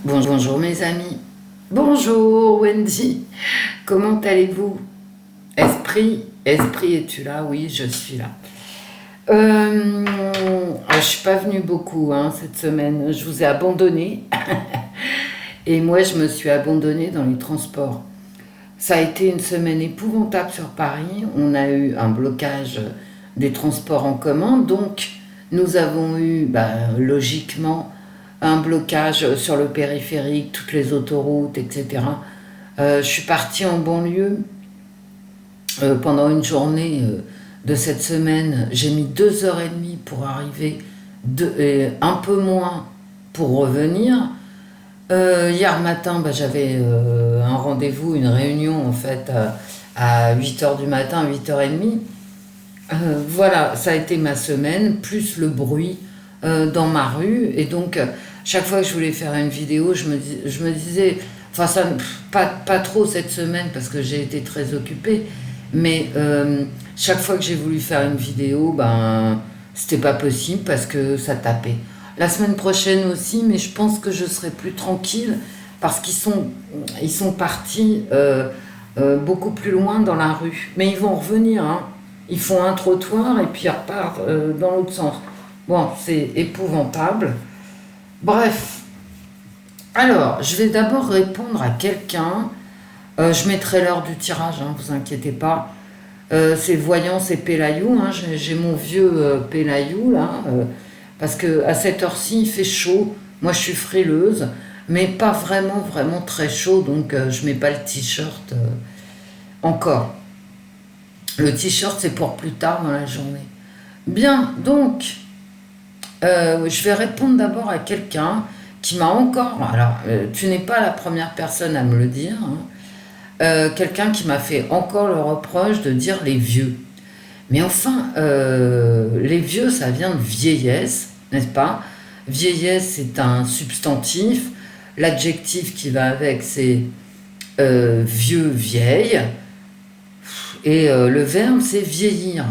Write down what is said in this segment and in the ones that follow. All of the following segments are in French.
Bonjour mes amis. Bonjour Wendy. Comment allez-vous? Esprit, es-tu là? Oui, je suis là. Je suis pas venue beaucoup cette semaine. Je vous ai abandonné et moi je me suis abandonnée dans les transports. Ça a été une semaine épouvantable sur Paris. On a eu un blocage des transports en commun, donc nous avons eu logiquement un blocage sur le périphérique, toutes les autoroutes, etc. Je suis partie en banlieue pendant une journée de cette semaine. J'ai mis 2 heures et demie pour arriver, et un peu moins pour revenir. Hier matin, j'avais un rendez-vous, une réunion en fait à 8 heures du matin, 8 heures et demie. Voilà, ça a été ma semaine, plus le bruit dans ma rue. Et donc, chaque fois que je voulais faire une vidéo, je me disais, enfin, pas trop cette semaine parce que j'ai été très occupée, mais chaque fois que j'ai voulu faire une vidéo, c'était pas possible parce que ça tapait. La semaine prochaine aussi, mais je pense que je serai plus tranquille parce ils sont partis beaucoup plus loin dans la rue. Mais ils vont revenir, hein. Ils font un trottoir et puis ils repartent dans l'autre sens. Bon, c'est épouvantable. Bref, alors, je vais d'abord répondre à quelqu'un. Je mettrai l'heure du tirage, vous inquiétez pas. C'est Voyant, c'est Pélayou. J'ai mon vieux Pélayou là. Parce que à cette heure-ci, il fait chaud. Moi, je suis frileuse, mais pas vraiment, vraiment très chaud. Donc, je mets pas le t-shirt encore. Le t-shirt, c'est pour plus tard dans la journée. Bien, donc, je vais répondre d'abord à quelqu'un qui m'a encore... Alors, tu n'es pas la première personne à me le dire. Quelqu'un qui m'a fait encore le reproche de dire les vieux. Mais enfin, les vieux, ça vient de vieillesse, n'est-ce pas? Vieillesse, c'est un substantif. L'adjectif qui va avec, c'est vieux, vieille. Et le verbe, c'est vieillir.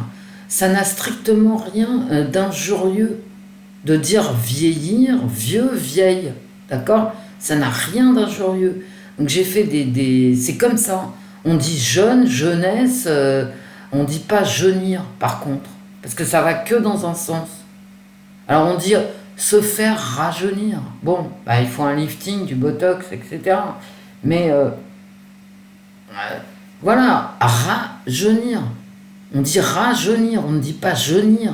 Ça n'a strictement rien d'injurieux de dire vieillir, vieux, vieille. D'accord? Ça n'a rien d'injurieux. Donc j'ai fait c'est comme ça. On dit jeune, jeunesse, on dit pas jeunir par contre. Parce que ça va que dans un sens. Alors on dit se faire rajeunir. Bon, il faut un lifting, du botox, etc. Mais voilà, rajeunir. On dit rajeunir, on ne dit pas jeunir.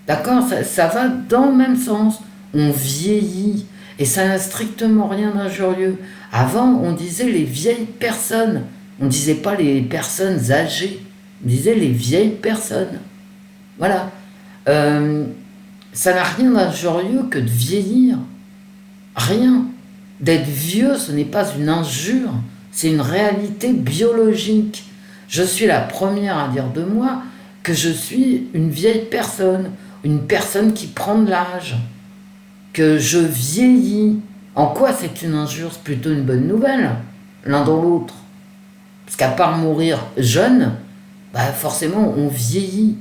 D'accord, ça va dans le même sens. On vieillit. Et ça n'a strictement rien d'injurieux. Avant, on disait les vieilles personnes. On ne disait pas les personnes âgées. On disait les vieilles personnes. Voilà. Ça n'a rien d'injurieux que de vieillir. Rien. D'être vieux, ce n'est pas une injure. C'est une réalité biologique. Je suis la première à dire de moi que je suis une vieille personne. Une personne qui prend de l'âge. Que je vieillis. En quoi c'est une injure? C'est plutôt une bonne nouvelle, l'un dans l'autre. Parce qu'à part mourir jeune, forcément on vieillit.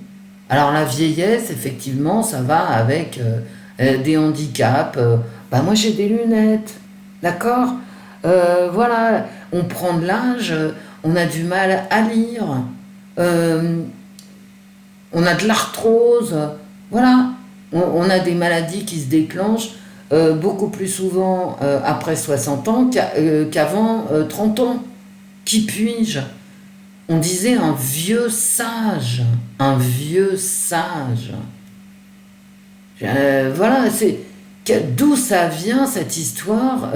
Alors la vieillesse, effectivement, ça va avec des handicaps. Moi j'ai des lunettes, d'accord. Voilà, on prend de l'âge, on a du mal à lire, on a de l'arthrose, voilà. On a des maladies qui se déclenchent beaucoup plus souvent après 60 ans qu'avant 30 ans. Qui puis-je? On disait un vieux sage. Un vieux sage. Voilà, d'où ça vient cette histoire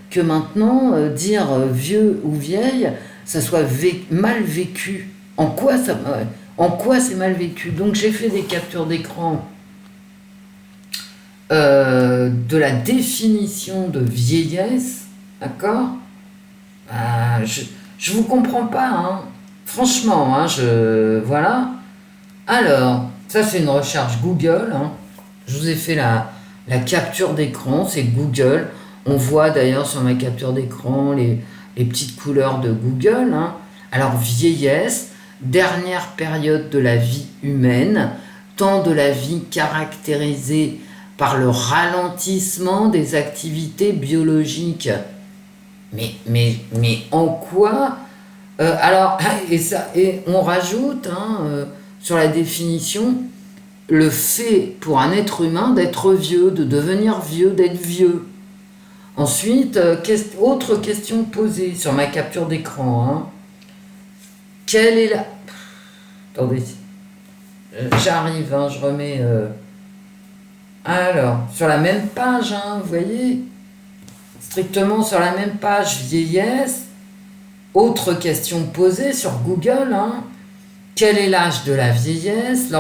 que maintenant, dire vieux ou vieille, ça soit mal vécu. En quoi c'est mal vécu? Donc j'ai fait des captures d'écran de la définition de vieillesse, d'accord. Je vous comprends pas, franchement, voilà. Alors, ça c'est une recherche Google, je vous ai fait la capture d'écran, c'est Google. On voit d'ailleurs sur ma capture d'écran les petites couleurs de Google, Alors, vieillesse, dernière période de la vie humaine, temps de la vie caractérisé par le ralentissement des activités biologiques. Mais en quoi alors, et on rajoute sur la définition le fait pour un être humain d'être vieux, de devenir vieux, d'être vieux. Ensuite, autre question posée sur ma capture d'écran. Quelle est la... Attendez, j'arrive, je remets... Alors, sur la même page, vous voyez, strictement sur la même page, vieillesse. Autre question posée sur Google, quel est l'âge de la vieillesse?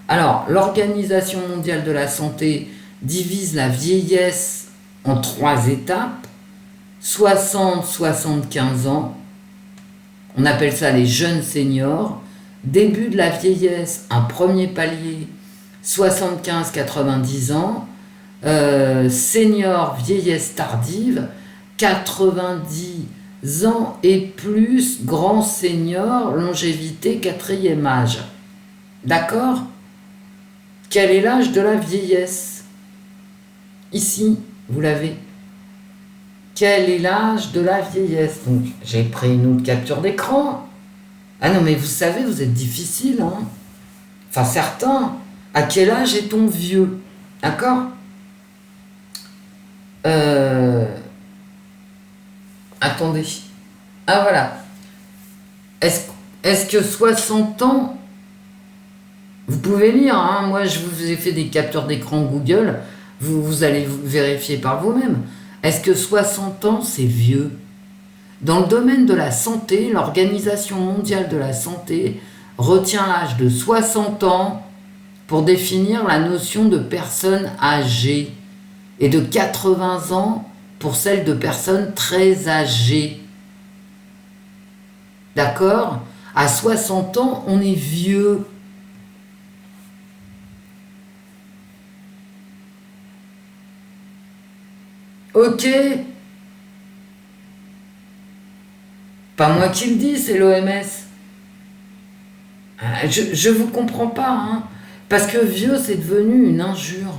Alors, l'Organisation mondiale de la santé divise la vieillesse en 3 étapes, 60-75 ans, on appelle ça les jeunes seniors, début de la vieillesse, un premier palier, 75-90 ans, senior vieillesse tardive, 90 ans et plus, grand senior, longévité, 4e âge. D'accord? Quel est l'âge de la vieillesse? Ici, vous l'avez. Quel est l'âge de la vieillesse? Donc, j'ai pris une autre capture d'écran. Ah non, mais vous savez, vous êtes difficile, Enfin, certains. À quel âge est-on vieux? D'accord? Attendez. Ah, voilà. Est-ce que 60 ans... Vous pouvez lire, moi je vous ai fait des captures d'écran Google, vous allez vérifier par vous-même. Est-ce que 60 ans c'est vieux? Dans le domaine de la santé, l'Organisation mondiale de la santé retient l'âge de 60 ans pour définir la notion de personne âgée et de 80 ans pour celle de personnes très âgées. D'accord? À 60 ans, on est vieux. Ok. Pas moi qui le dis, c'est l'OMS. Je vous comprends pas, parce que vieux, c'est devenu une injure.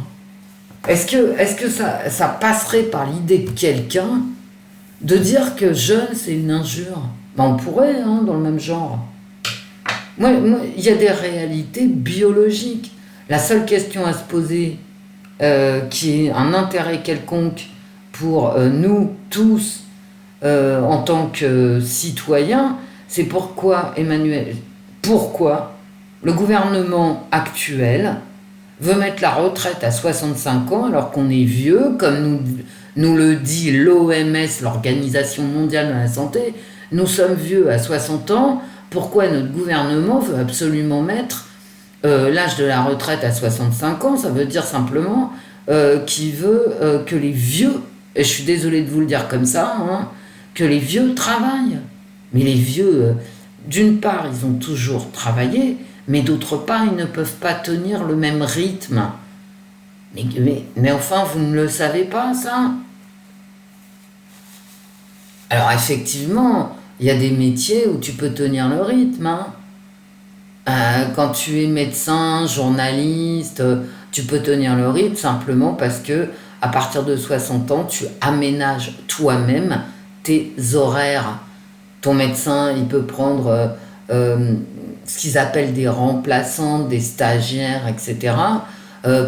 Est-ce que ça passerait par l'idée de quelqu'un de dire que jeune, c'est une injure? On pourrait, dans le même genre. Moi, il y a des réalités biologiques. La seule question à se poser, qui est un intérêt quelconque pour nous tous, en tant que citoyens, c'est pourquoi le gouvernement actuel veut mettre la retraite à 65 ans alors qu'on est vieux, comme nous le dit l'OMS, l'Organisation mondiale de la santé, nous sommes vieux à 60 ans, pourquoi notre gouvernement veut absolument mettre l'âge de la retraite à 65 ans? Ça veut dire simplement qu'il veut que les vieux, et je suis désolée de vous le dire comme ça, que les vieux travaillent. Mais les vieux, d'une part, ils ont toujours travaillé, mais d'autre part, ils ne peuvent pas tenir le même rythme. Mais enfin, vous ne le savez pas, ça? Alors effectivement, il y a des métiers où tu peux tenir le rythme. Quand tu es médecin, journaliste, tu peux tenir le rythme simplement parce que à partir de 60 ans, tu aménages toi-même tes horaires. Ton médecin, il peut prendre ce qu'ils appellent des remplaçants, des stagiaires, etc.,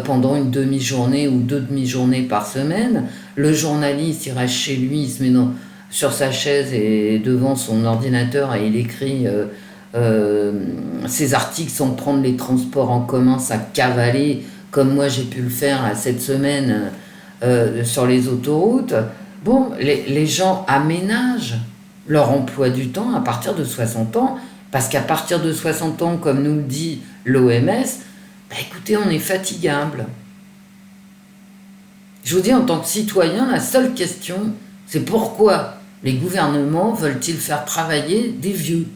pendant une demi-journée ou 2 demi-journées par semaine. Le journaliste, il reste chez lui, il se met sur sa chaise et devant son ordinateur et il écrit ses articles sans prendre les transports en commun, ça cavaler, comme moi j'ai pu le faire cette semaine sur les autoroutes. Bon, les gens aménagent leur emploi du temps à partir de 60 ans, parce qu'à partir de 60 ans, comme nous le dit l'OMS, écoutez, on est fatigable. Je vous dis, en tant que citoyen, la seule question, c'est pourquoi les gouvernements veulent-ils faire travailler des vieux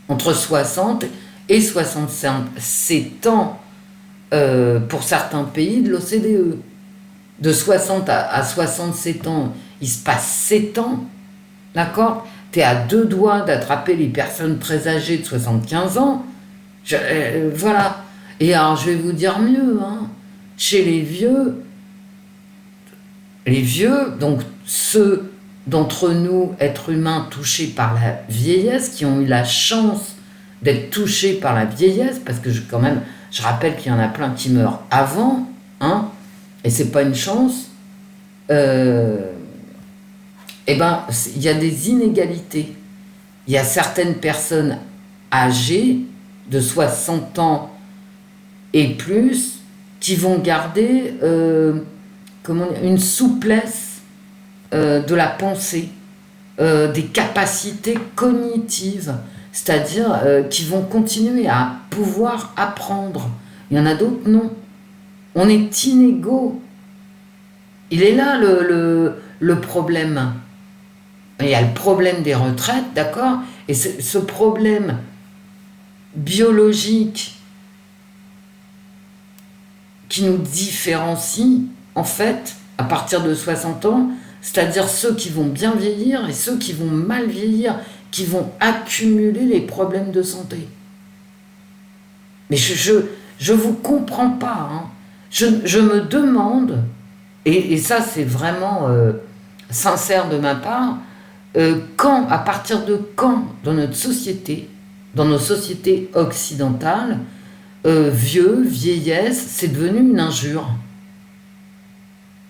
entre 60 et 67 ans pour certains pays de l'OCDE. De 60 à 67 ans, il se passe 7 ans, d'accord? Tu es à 2 doigts d'attraper les personnes très âgées de 75 ans. Voilà. Et alors, je vais vous dire mieux, chez les vieux, Les vieux, donc ceux d'entre nous, êtres humains touchés par la vieillesse, qui ont eu la chance d'être touchés par la vieillesse, parce que quand même, je rappelle qu'il y en a plein qui meurent avant, hein, et c'est pas une chance, eh ben, il y a des inégalités. Il y a certaines personnes âgées, de 60 ans et plus, qui vont garder une souplesse de la pensée, des capacités cognitives, c'est-à-dire qui vont continuer à pouvoir apprendre. Il y en a d'autres, non. On est inégaux. Il est là le problème. Il y a le problème des retraites, d'accord? Et ce problème biologique qui nous différencie, en fait, à partir de 60 ans, c'est-à-dire ceux qui vont bien vieillir et ceux qui vont mal vieillir, qui vont accumuler les problèmes de santé. Mais je vous comprends pas, hein. Je me demande, et ça c'est vraiment sincère de ma part, à partir de quand dans notre société, dans nos sociétés occidentales, vieux, vieillesse, c'est devenu une injure.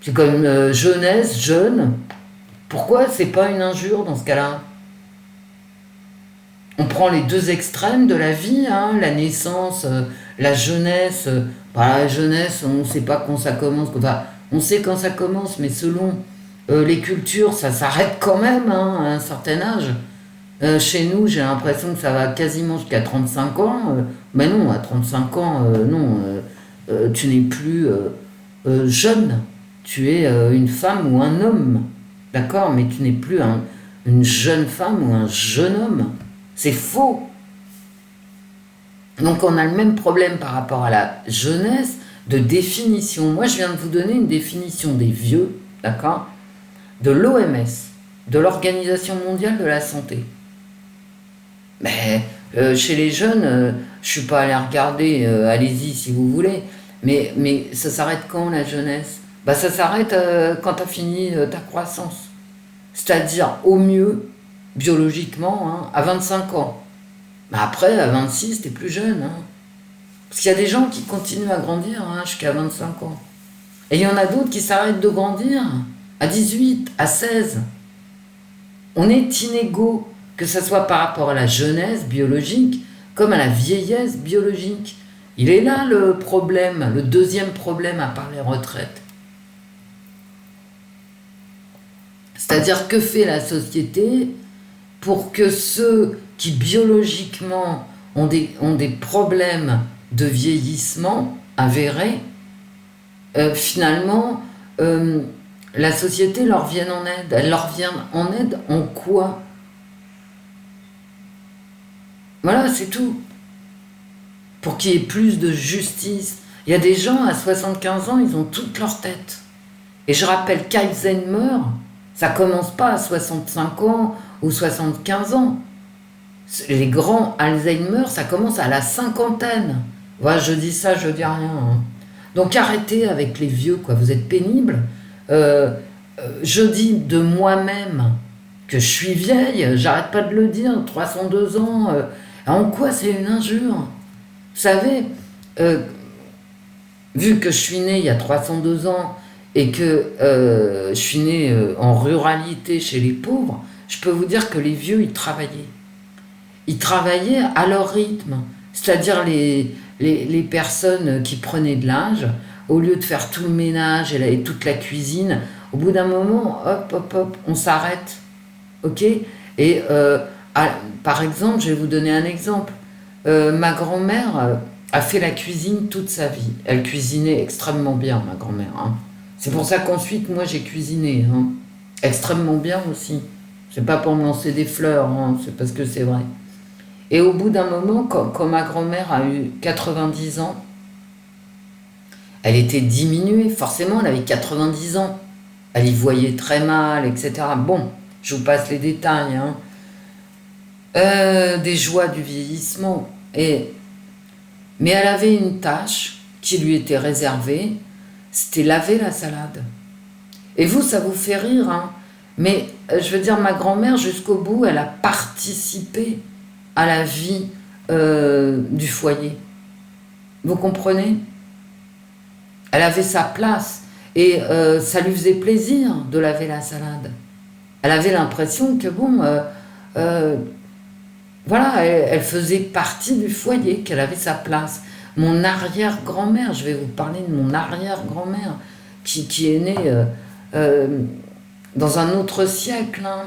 C'est comme jeunesse, jeune. Pourquoi c'est pas une injure dans ce cas-là? On prend les deux extrêmes de la vie, hein, la naissance, la jeunesse. La jeunesse, on ne sait pas quand ça commence. Enfin, on sait quand ça commence, mais selon les cultures, ça s'arrête quand même, hein, à un certain âge. Chez nous, j'ai l'impression que ça va quasiment jusqu'à 35 ans. Mais non, à 35 ans, non, tu n'es plus jeune. Tu es une femme ou un homme. D'accord? Mais tu n'es plus une jeune femme ou un jeune homme. C'est faux. Donc on a le même problème par rapport à la jeunesse de définition. Moi, je viens de vous donner une définition des vieux, d'accord? De l'OMS, de l'Organisation mondiale de la santé. Mais chez les jeunes, je ne suis pas allé regarder, allez-y si vous voulez, mais ça s'arrête quand la jeunesse? Bah, ça s'arrête quand tu as fini ta croissance. C'est-à-dire au mieux, biologiquement, hein, à 25 ans. Mais après, à 26, tu es plus jeune. Hein. Parce qu'il y a des gens qui continuent à grandir hein, jusqu'à 25 ans. Et il y en a d'autres qui s'arrêtent de grandir à 18, à 16. On est inégaux, que ce soit par rapport à la jeunesse biologique, comme à la vieillesse biologique. Il est là le problème, le deuxième problème à part les retraites. C'est-à-dire que fait la société pour que ceux qui biologiquement ont des problèmes de vieillissement avérés, finalement, la société leur vienne en aide. Elle leur vient en aide en quoi? Voilà, c'est tout. Pour qu'il y ait plus de justice. Il y a des gens à 75 ans, ils ont toute leur tête. Et je rappelle qu'Alzheimer, ça commence pas à 65 ans ou 75 ans. Les grands Alzheimer, ça commence à la cinquantaine. Voilà, je dis ça, je dis rien. Hein. Donc arrêtez avec les vieux, quoi. Vous êtes pénibles. Je dis de moi-même que je suis vieille, j'arrête pas de le dire, 302 ans. En quoi c'est une injure? Vous savez, vu que je suis née il y a 302 ans et que je suis née en ruralité chez les pauvres, je peux vous dire que les vieux, ils travaillaient. Ils travaillaient à leur rythme. C'est-à-dire les personnes qui prenaient de l'âge, au lieu de faire tout le ménage et toute la cuisine, au bout d'un moment, hop, hop, hop, on s'arrête. Ok? Et par exemple, je vais vous donner un exemple. Ma grand-mère a fait la cuisine toute sa vie. Elle cuisinait extrêmement bien, ma grand-mère. Hein. C'est pour ça qu'ensuite, moi, j'ai cuisiné. Hein. Extrêmement bien aussi. C'est pas pour me lancer des fleurs, hein, c'est parce que c'est vrai. Et au bout d'un moment, quand ma grand-mère a eu 90 ans, elle était diminuée. Forcément, elle avait 90 ans. Elle y voyait très mal, etc. Bon, je vous passe les détails. Hein. Des joies du vieillissement. Mais elle avait une tâche qui lui était réservée, c'était laver la salade. Et vous, ça vous fait rire, hein. Mais je veux dire, ma grand-mère, jusqu'au bout, elle a participé à la vie du foyer. Vous comprenez? Elle avait sa place. Et ça lui faisait plaisir de laver la salade. Elle avait l'impression que, bon, voilà, elle faisait partie du foyer, qu'elle avait sa place. Mon arrière-grand-mère, je vais vous parler de mon arrière-grand-mère, qui est née dans un autre siècle. Hein.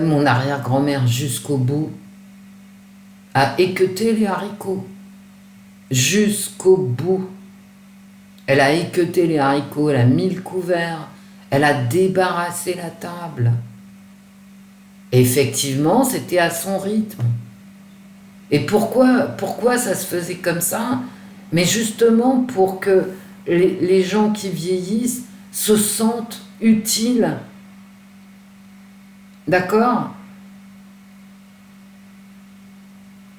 Mon arrière-grand-mère, jusqu'au bout, a équeuté les haricots. Jusqu'au bout. Elle a équeuté les haricots, elle a mis le couvert, elle a débarrassé la table. Et effectivement, c'était à son rythme. Et pourquoi ça se faisait comme ça? Mais justement pour que les gens qui vieillissent se sentent utiles. D'accord?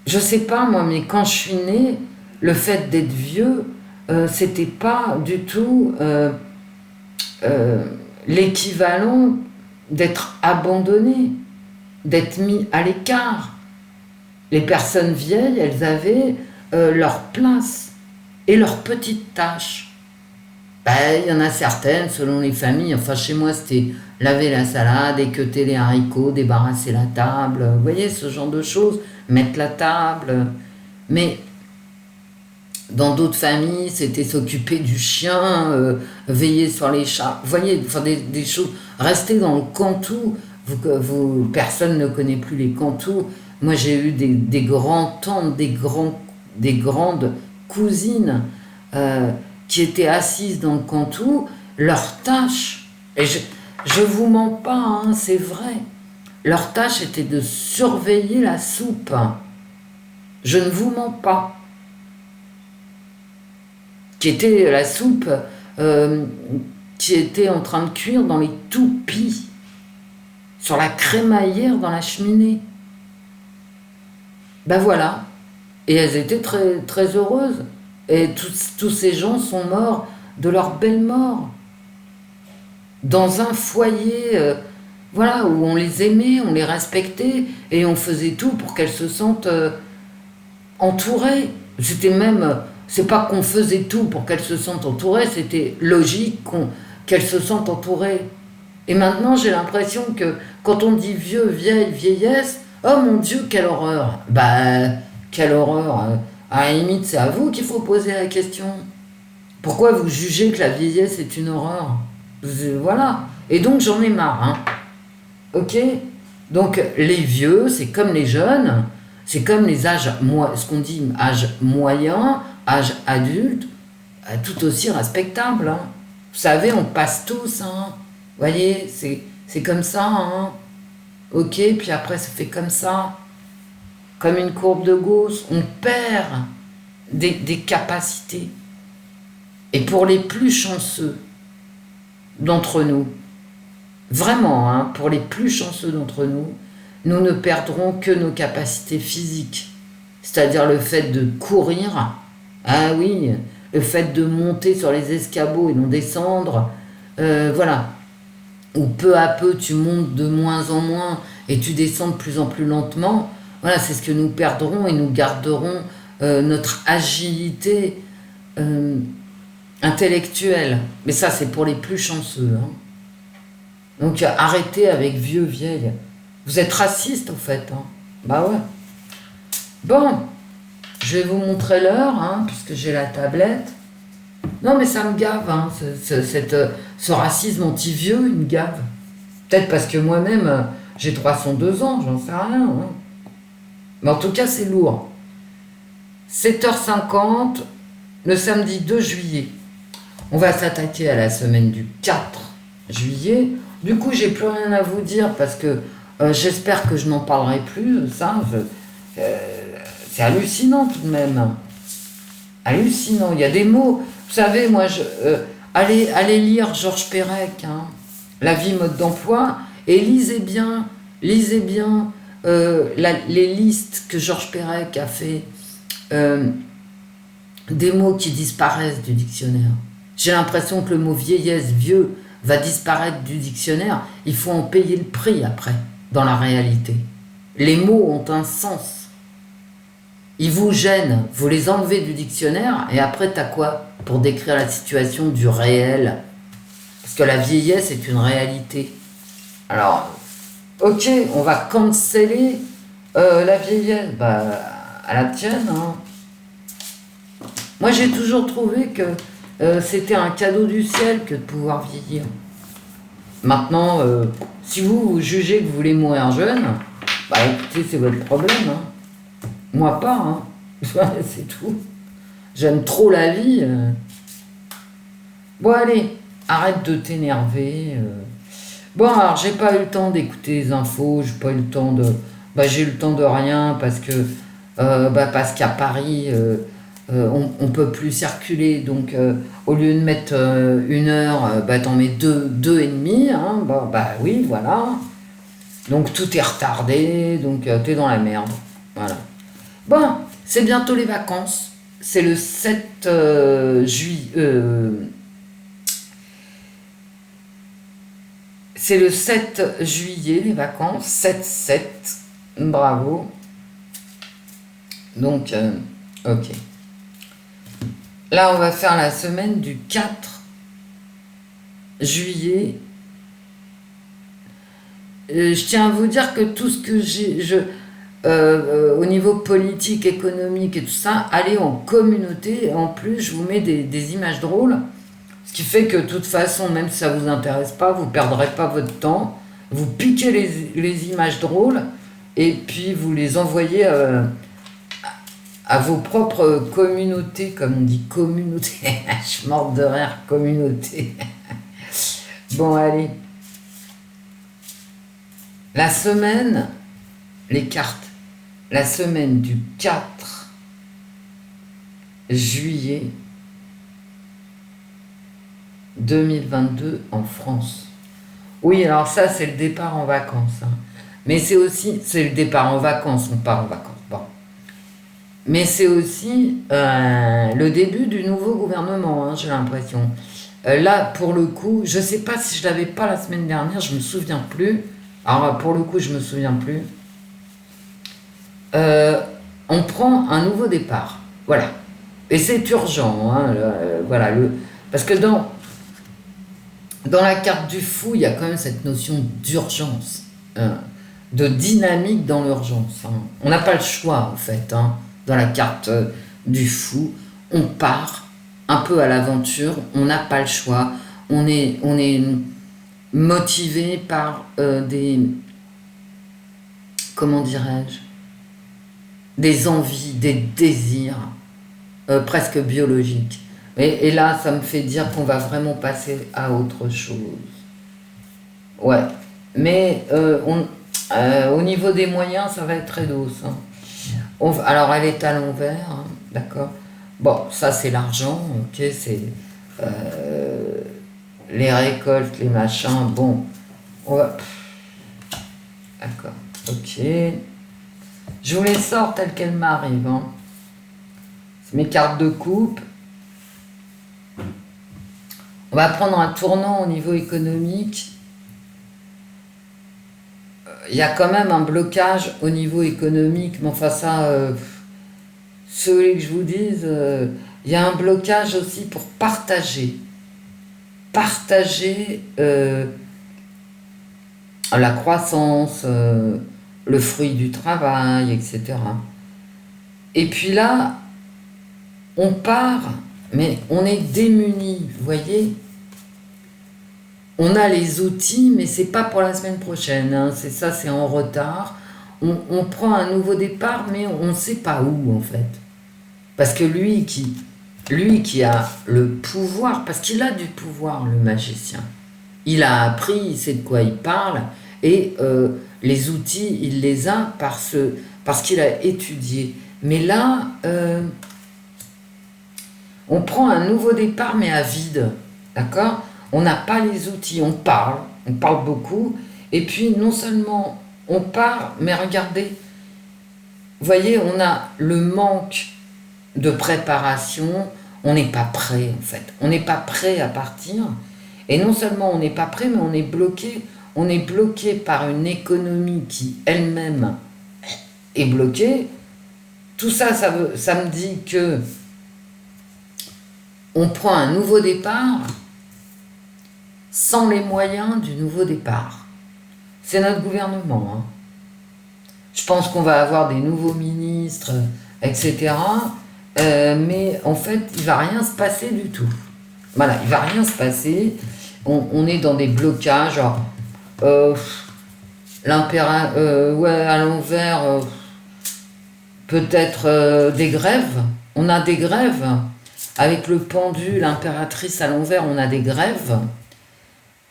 Je sais pas moi, mais quand je suis née, le fait d'être vieux, c'était pas du tout l'équivalent d'être abandonné, d'être mis à l'écart. Les personnes vieilles, elles avaient leur place et leurs petites tâches. Ben, il y en a certaines, selon les familles, enfin chez moi c'était laver la salade, équeuter les haricots, débarrasser la table, vous voyez, ce genre de choses, mettre la table. Mais dans d'autres familles, c'était s'occuper du chien, veiller sur les chats, vous voyez, enfin des choses, rester dans le cantou. Personne ne connaît plus les cantous. Moi, j'ai eu des grands-tantes, des grandes cousines qui étaient assises dans le cantou. Leur tâche, et je vous mens pas, hein, c'est vrai, leur tâche était de surveiller la soupe. Je ne vous mens pas. Qui était la soupe qui était en train de cuire dans les toupies, sur la crémaillère dans la cheminée. Ben voilà. Et elles étaient très, très heureuses. Et tous ces gens sont morts de leur belle mort. Dans un foyer, voilà, où on les aimait, on les respectait, et on faisait tout pour qu'elles se sentent entourées. C'était même, c'est pas qu'on faisait tout pour qu'elles se sentent entourées, c'était logique qu'elles se sentent entourées. Et maintenant, j'ai l'impression que quand on dit vieux, vieille, vieillesse, oh mon Dieu, quelle horreur! Bah, quelle horreur! À la limite, c'est à vous qu'il faut poser la question. Pourquoi vous jugez que la vieillesse est une horreur? Voilà. Et donc, j'en ai marre, hein. Ok? Donc, les vieux, c'est comme les jeunes, c'est comme les âges, ce qu'on dit âge moyen, âge adulte, tout aussi respectable. Hein. Vous savez, on passe tous, hein. Vous voyez, c'est comme ça, hein. Ok, puis après, ça fait comme ça. Comme une courbe de Gauss, on perd des capacités. Et pour les plus chanceux d'entre nous, vraiment, hein, pour les plus chanceux d'entre nous, nous ne perdrons que nos capacités physiques. C'est-à-dire le fait de courir, ah oui, le fait de monter sur les escabeaux et non descendre, voilà. Ou peu à peu, tu montes de moins en moins et tu descends de plus en plus lentement. Voilà, c'est ce que nous perdrons et nous garderons notre agilité intellectuelle. Mais ça, c'est pour les plus chanceux. Hein. Donc, arrêtez avec vieux, vieille. Vous êtes raciste, au fait. Hein. Bah ouais. Bon, je vais vous montrer l'heure, hein, puisque j'ai la tablette. Non, mais ça me gave, hein, ce racisme anti-vieux, il me gave. Peut-être parce que moi-même, j'ai 302 ans, j'en sais rien. Hein. Mais en tout cas, c'est lourd. 7h50, le samedi 2 juillet. On va s'attaquer à la semaine du 4 juillet. Du coup, j'ai plus rien à vous dire parce que j'espère que je n'en parlerai plus. Ça, c'est hallucinant tout de même. Hallucinant. Il y a des mots. Vous savez, moi, allez lire Georges Perec, hein, La vie, mode d'emploi, et lisez bien les listes que Georges Perec a fait des mots qui disparaissent du dictionnaire. J'ai l'impression que le mot vieillesse, vieux, va disparaître du dictionnaire. Il faut en payer le prix après, dans la réalité. Les mots ont un sens. Ils vous gênent, vous les enlevez du dictionnaire, et après, t'as quoi pour décrire la situation du réel? Parce que la vieillesse est une réalité. Alors, ok, on va canceller la vieillesse. Bah, à la tienne, hein. Moi, j'ai toujours trouvé que c'était un cadeau du ciel que de pouvoir vieillir. Maintenant, si vous jugez que vous voulez mourir jeune, bah écoutez, c'est votre problème, hein. Moi pas, hein. C'est tout. J'aime trop la vie. Bon, allez, arrête de t'énerver. Bon, alors, j'ai pas eu le temps d'écouter les infos, j'ai pas eu le temps de... Bah, j'ai eu le temps de rien parce que... parce qu'à Paris, on peut plus circuler. Donc, au lieu de mettre 1 heure, t'en mets deux et demi. Hein, bah oui, voilà. Donc, tout est retardé. Donc, t'es dans la merde. Voilà. Bon, c'est bientôt les vacances. C'est le 7 juillet. C'est le 7 juillet, les vacances. 7-7. Bravo. Donc, ok. Là, on va faire la semaine du 4 juillet. Je tiens à vous dire que tout ce que au niveau politique, économique et tout ça, allez en communauté. Et en plus, je vous mets des images drôles. Ce qui fait que, de toute façon, même si ça ne vous intéresse pas, vous ne perdrez pas votre temps. Vous piquez les images drôles et puis vous les envoyez à vos propres communautés, comme on dit communauté. Je suis morte de rire, communauté. Bon, allez. La semaine, les cartes. La semaine du 4 juillet 2022 en France. Oui, alors ça, c'est le départ en vacances. Hein. Mais c'est aussi, c'est le départ en vacances, on part en vacances. Bon. Mais c'est aussi le début du nouveau gouvernement, hein, j'ai l'impression. Là, pour le coup, je ne sais pas si je ne l'avais pas la semaine dernière, je ne me souviens plus. Alors, pour le coup, je ne me souviens plus. On prend un nouveau départ. Voilà. Et c'est urgent. Hein, voilà, parce que dans la carte du fou, il y a quand même cette notion d'urgence, de dynamique dans l'urgence. Hein. On n'a pas le choix, en fait, hein, dans la carte du fou. On part un peu à l'aventure, on n'a pas le choix. On est motivé par des... Comment dirais-je? Des envies, des désirs presque biologiques. Et là, ça me fait dire qu'on va vraiment passer à autre chose. Ouais. Mais au niveau des moyens, ça va être très douce. Hein. Alors, elle est à l'envers, hein, d'accord. Bon, ça, c'est l'argent, ok, c'est les récoltes, les machins, bon. Ouais. D'accord, ok. Je vous les sors telles qu'elles m'arrivent. Hein. C'est mes cartes de coupe. On va prendre un tournant au niveau économique. Il y a quand même un blocage au niveau économique, mais enfin ça, ce que je vous dise, il y a un blocage aussi pour partager. Partager la croissance, le fruit du travail, etc. Et puis là, on part, mais on est démunis, vous voyez. On a les outils, mais c'est pas pour la semaine prochaine. Hein. C'est en retard. On prend un nouveau départ, mais on ne sait pas où, en fait. Parce que lui qui a le pouvoir, parce qu'il a du pouvoir, le magicien. Il a appris, il sait de quoi il parle, et les outils, il les a parce qu'il a étudié. Mais là, on prend un nouveau départ, mais à vide. D'accord ? On n'a pas les outils, on parle beaucoup, et puis non seulement on parle, mais regardez, vous voyez, on a le manque de préparation, on n'est pas prêt en fait, on n'est pas prêt à partir, Et non seulement on n'est pas prêt, mais on est bloqué par une économie qui elle-même est bloquée. Tout ça, ça me dit que on prend un nouveau départ sans les moyens du nouveau départ. C'est notre gouvernement. Hein. Je pense qu'on va avoir des nouveaux ministres, etc. Mais en fait, il ne va rien se passer du tout. Voilà, il ne va rien se passer. On est dans des blocages, genre, à l'envers, peut-être des grèves. On a des grèves. Avec le pendu, l'impératrice à l'envers, on a des grèves.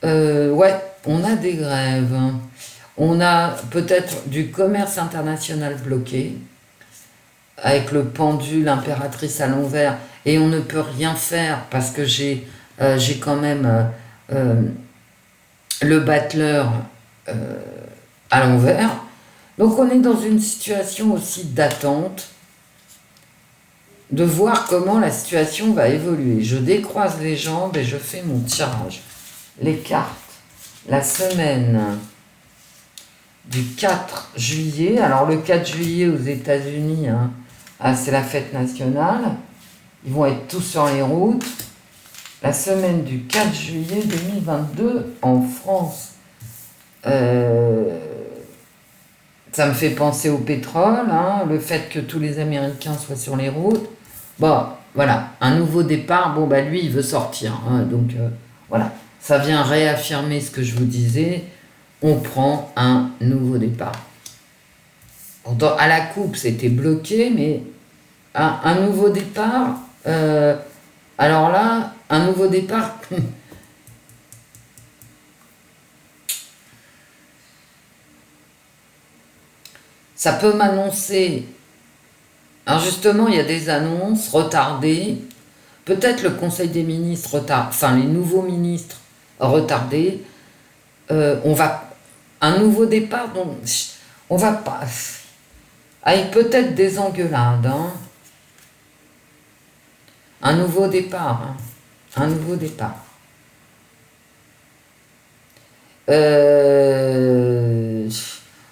On a des grèves. On a peut-être du commerce international bloqué, avec le pendu, l'impératrice à l'envers, et on ne peut rien faire parce que j'ai quand même le battleur à l'envers. Donc on est dans une situation aussi d'attente, de voir comment la situation va évoluer. Je décroise les jambes et je fais mon tirage. Les cartes, la semaine du 4 juillet. Alors le 4 juillet aux États-Unis, hein, c'est la fête nationale. Ils vont être tous sur les routes. La semaine du 4 juillet 2022 en France. Ça me fait penser au pétrole, hein, le fait que tous les Américains soient sur les routes. Bon, voilà, un nouveau départ. Bon, bah lui, il veut sortir. Hein, donc, voilà, ça vient réaffirmer ce que je vous disais. On prend un nouveau départ. Pourtant, à la coupe, c'était bloqué, mais un nouveau départ, alors là, un nouveau départ, ça peut m'annoncer, alors justement, il y a des annonces retardées, peut-être le Conseil des ministres les nouveaux ministres retardés, un nouveau départ, donc on va pas, avec peut-être des engueulades, hein. Un nouveau départ, hein. Un nouveau départ.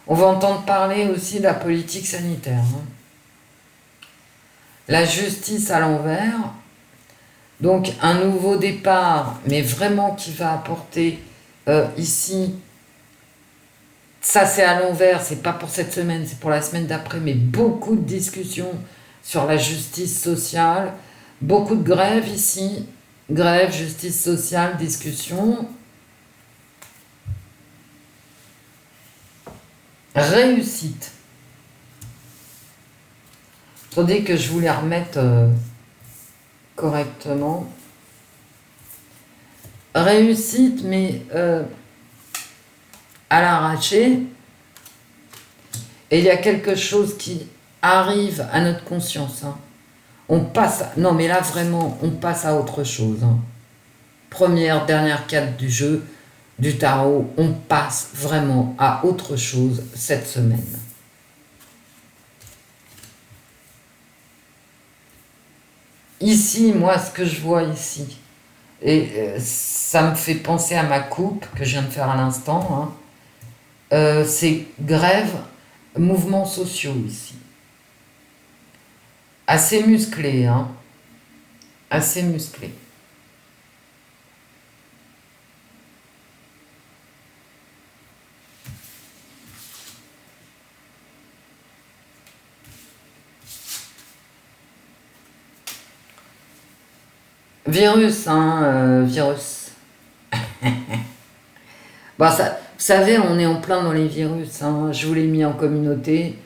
On va entendre parler aussi de la politique sanitaire, hein. La justice à l'envers, donc un nouveau départ, mais vraiment qui va apporter ici, ça c'est à l'envers, c'est pas pour cette semaine, c'est pour la semaine d'après, mais beaucoup de discussions sur la justice sociale, beaucoup de grèves ici, grève, justice sociale, discussion. Réussite. Attendez que je vous les remette correctement. Réussite, mais à l'arraché. Et il y a quelque chose qui arrive à notre conscience. Hein. On passe... Non, mais là, vraiment, on passe à autre chose. Hein. Première, dernière carte du jeu, du tarot, on passe vraiment à autre chose cette semaine. Ici, moi, ce que je vois ici, et ça me fait penser à ma coupe que je viens de faire à l'instant, hein, c'est grève, mouvements sociaux ici. Assez musclé, hein, assez musclé. Virus, hein, virus. Bon, ça, vous savez, on est en plein dans les virus, hein, je vous l'ai mis en communauté.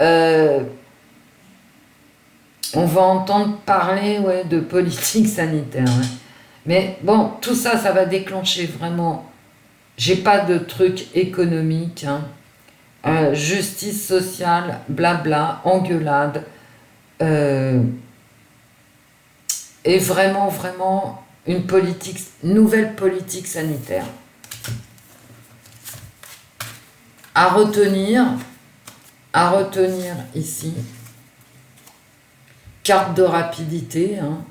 On va entendre parler de politique sanitaire. Ouais. Mais bon, tout ça, ça va déclencher vraiment. J'ai pas de truc économique, hein, justice sociale, blabla, engueulade. Et vraiment, vraiment, une nouvelle politique sanitaire. À retenir ici. Carte de rapidité, hein.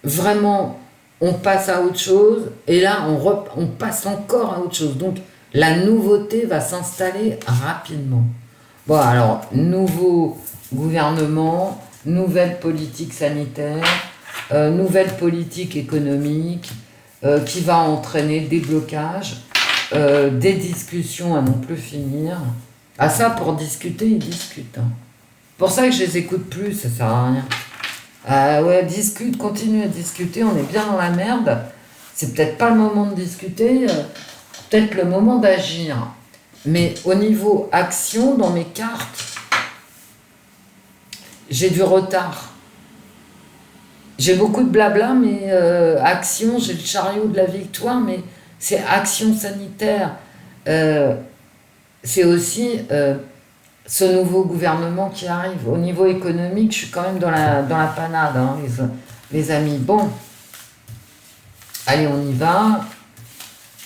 vraiment, on passe à autre chose, et là, on passe encore à autre chose. Donc, la nouveauté va s'installer rapidement. Bon, alors, nouveau gouvernement, nouvelle politique sanitaire, nouvelle politique économique, qui va entraîner des blocages, des discussions à non plus finir. Ah ça, pour discuter, ils discutent. Hein. Pour ça que je les écoute plus, ça sert à rien. Ouais, discute, continue à discuter, on est bien dans la merde. C'est peut-être pas le moment de discuter, peut-être le moment d'agir. Mais au niveau action, dans mes cartes, j'ai du retard. J'ai beaucoup de blabla, mais action, j'ai le chariot de la victoire, mais c'est action sanitaire. C'est aussi ce nouveau gouvernement qui arrive. Au niveau économique, je suis quand même dans la panade, hein, les amis. Bon, allez, on y va.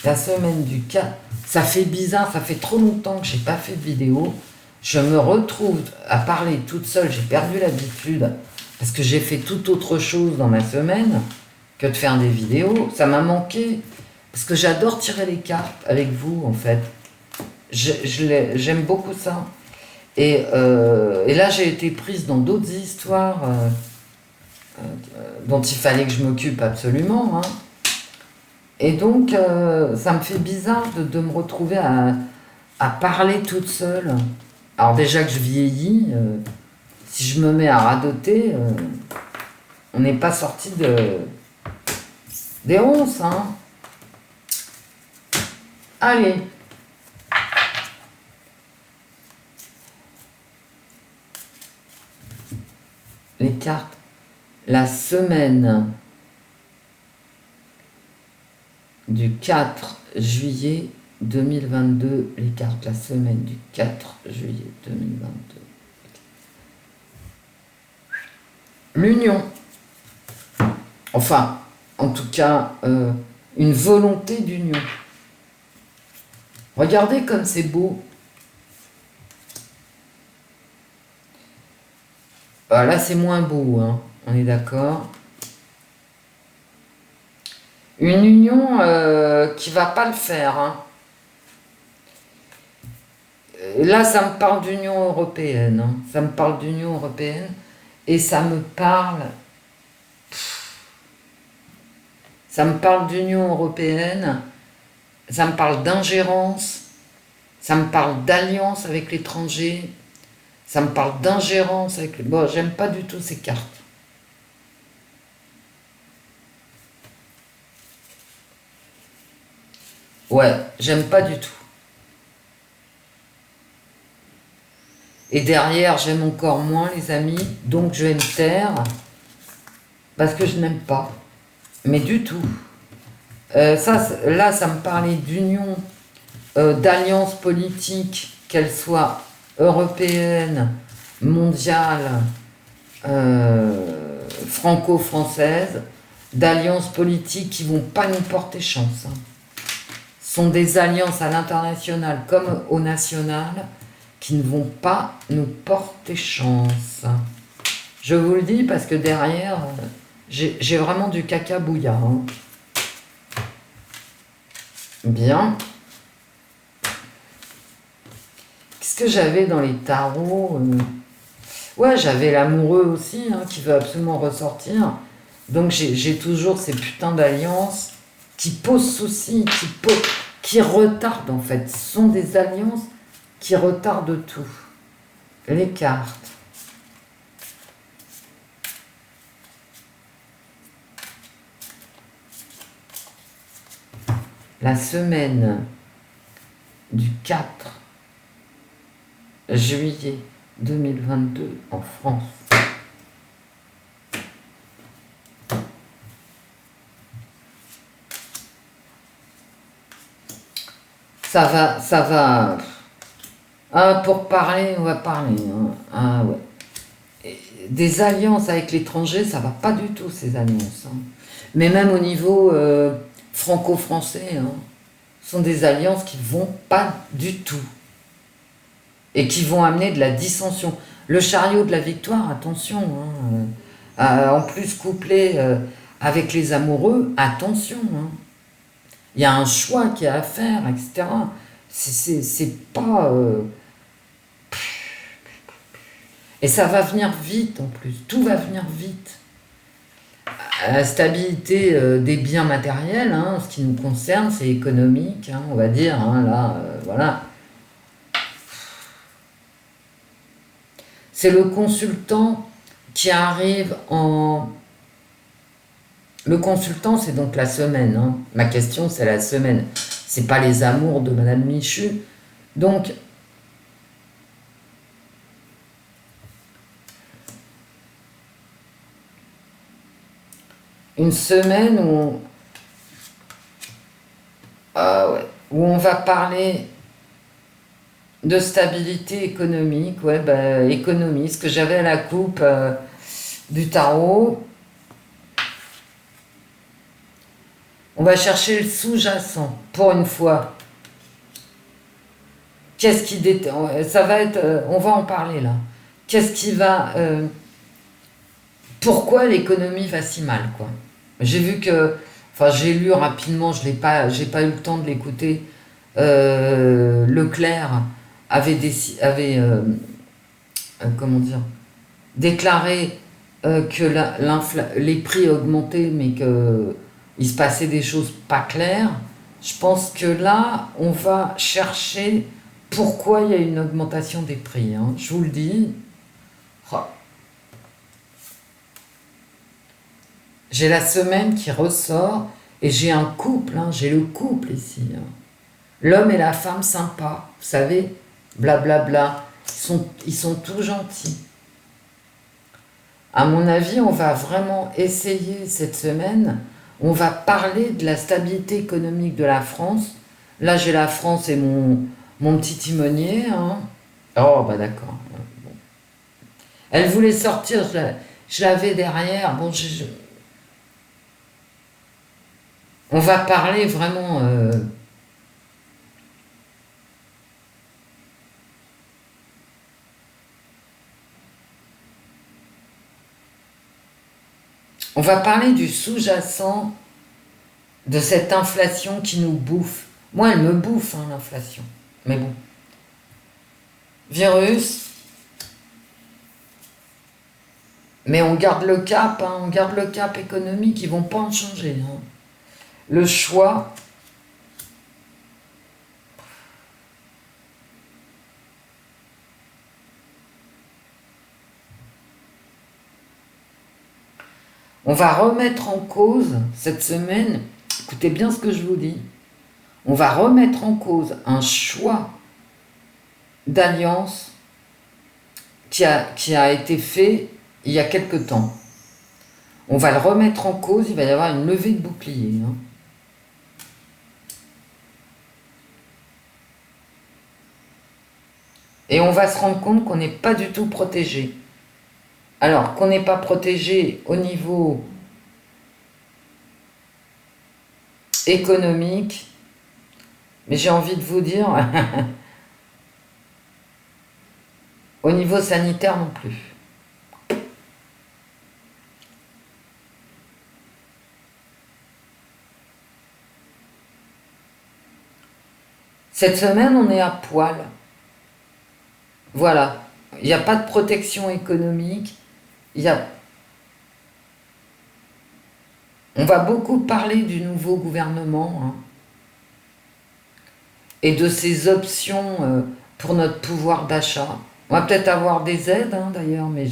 La semaine du 4, ça fait bizarre, ça fait trop longtemps que j'ai pas fait de vidéo. Je me retrouve à parler toute seule, j'ai perdu l'habitude, parce que j'ai fait tout autre chose dans ma semaine que de faire des vidéos. Ça m'a manqué, parce que j'adore tirer les cartes avec vous, en fait. J'aime beaucoup ça. Et là, j'ai été prise dans d'autres histoires dont il fallait que je m'occupe absolument. Hein. Et donc, ça me fait bizarre de me retrouver à parler toute seule. Alors déjà que je vieillis, si je me mets à radoter, on n'est pas sorti des ronces. Hein. Allez. Les cartes. La semaine du 4 juillet 2022. Les cartes. La semaine du 4 juillet 2022. L'union. Enfin, en tout cas, une volonté d'union. Regardez comme c'est beau. Là, c'est moins beau, hein, on est d'accord. Une union qui va pas le faire. Hein. Là, ça me parle d'Union européenne. Hein. Ça me parle d'Union européenne. Et ça me parle... Ça me parle d'Union européenne. Ça me parle d'ingérence. Ça me parle d'alliance avec l'étranger. Ça me parle d'ingérence avec... Bon, j'aime pas du tout ces cartes. Ouais, j'aime pas du tout. Et derrière, j'aime encore moins, les amis. Donc, je vais me taire. Parce que je n'aime pas. Mais du tout. Là, ça me parlait d'union, d'alliance politique, qu'elle soit européenne, mondiale, franco-française, d'alliances politiques qui vont pas nous porter chance. Hein. Ce sont des alliances à l'international comme au national qui ne vont pas nous porter chance. Je vous le dis parce que derrière, j'ai vraiment du caca bouillard. Hein. Bien. Qu'est-ce que j'avais dans les tarots Ouais, j'avais l'amoureux aussi, hein, qui veut absolument ressortir. Donc j'ai toujours ces putains d'alliances qui posent souci, qui retardent en fait. Ce sont des alliances qui retardent tout. Les cartes. La semaine du 4 juillet 2022 en France. Ça va. Ah, pour parler, on va parler. Hein. Ah ouais. Des alliances avec l'étranger, ça va pas du tout, ces alliances. Hein. Mais même au niveau franco-français, hein, ce sont des alliances qui vont pas du tout. Et qui vont amener de la dissension. Le chariot de la victoire, attention, hein, en plus couplé avec les amoureux, attention, hein. Il y a un choix qui est à faire, etc. C'est pas... Et ça va venir vite en plus, tout va venir vite. La stabilité des biens matériels, hein, ce qui nous concerne, c'est économique, hein, on va dire, hein, là, voilà. C'est le consultant qui arrive en... Le consultant, c'est donc la semaine, hein. Ma question, c'est la semaine. C'est pas les amours de Madame Michu. Donc, une semaine où on va parler de stabilité économique, ouais, bah, économie, ce que j'avais à la coupe du tarot. On va chercher le sous-jacent, pour une fois. Qu'est-ce qui ça va être, on va en parler là. Qu'est-ce qui va... pourquoi l'économie va si mal, quoi. J'ai vu que... Enfin, j'ai lu rapidement, j'ai pas eu le temps de l'écouter. Leclerc avait comment dire, déclaré que les prix augmentaient, mais qu'il se passait des choses pas claires. Je pense que là, on va chercher pourquoi il y a une augmentation des prix, hein. Je vous le dis. Oh. J'ai la semaine qui ressort et j'ai un couple, hein, j'ai le couple ici, hein. L'homme et la femme sympas, vous savez, blablabla, bla bla. Ils sont tout gentils. À mon avis, on va vraiment essayer cette semaine, on va parler de la stabilité économique de la France. Là, j'ai la France et mon petit timonier, hein. Oh, bah d'accord. Bon. Elle voulait sortir, je l'avais derrière. Bon, on va parler vraiment... On va parler du sous-jacent de cette inflation qui nous bouffe. Moi, elle me bouffe, hein, l'inflation. Mais bon. Virus. Mais on garde le cap, hein, on garde le cap économique, ils vont pas en changer, hein. Le choix. On va remettre en cause cette semaine, écoutez bien ce que je vous dis, on va remettre en cause un choix d'alliance qui a été fait il y a quelque temps. On va le remettre en cause, il va y avoir une levée de bouclier, hein. Et on va se rendre compte qu'on n'est pas du tout protégé. Alors, qu'on n'est pas protégé au niveau économique, mais j'ai envie de vous dire, au niveau sanitaire non plus. Cette semaine, on est à poil. Voilà. Il n'y a pas de protection économique. On va beaucoup parler du nouveau gouvernement, hein, et de ses options pour notre pouvoir d'achat. On va peut-être avoir des aides, hein, d'ailleurs, mais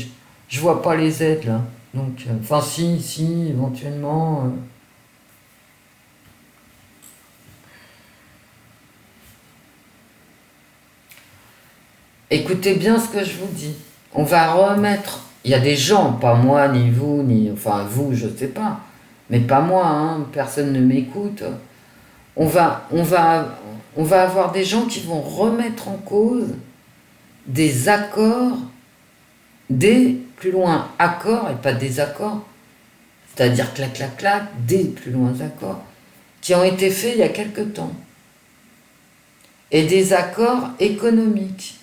je vois pas les aides là. Donc, enfin, si, éventuellement. Écoutez bien ce que je vous dis. On va remettre... Il y a des gens, pas moi, ni vous, ni... Enfin, vous, je sais pas. Mais pas moi, hein, personne ne m'écoute. On va avoir des gens qui vont remettre en cause des accords, plus loin accords et pas désaccords, c'est-à-dire clac, clac, clac, des plus loin accords, qui ont été faits il y a quelque temps. Et des accords économiques.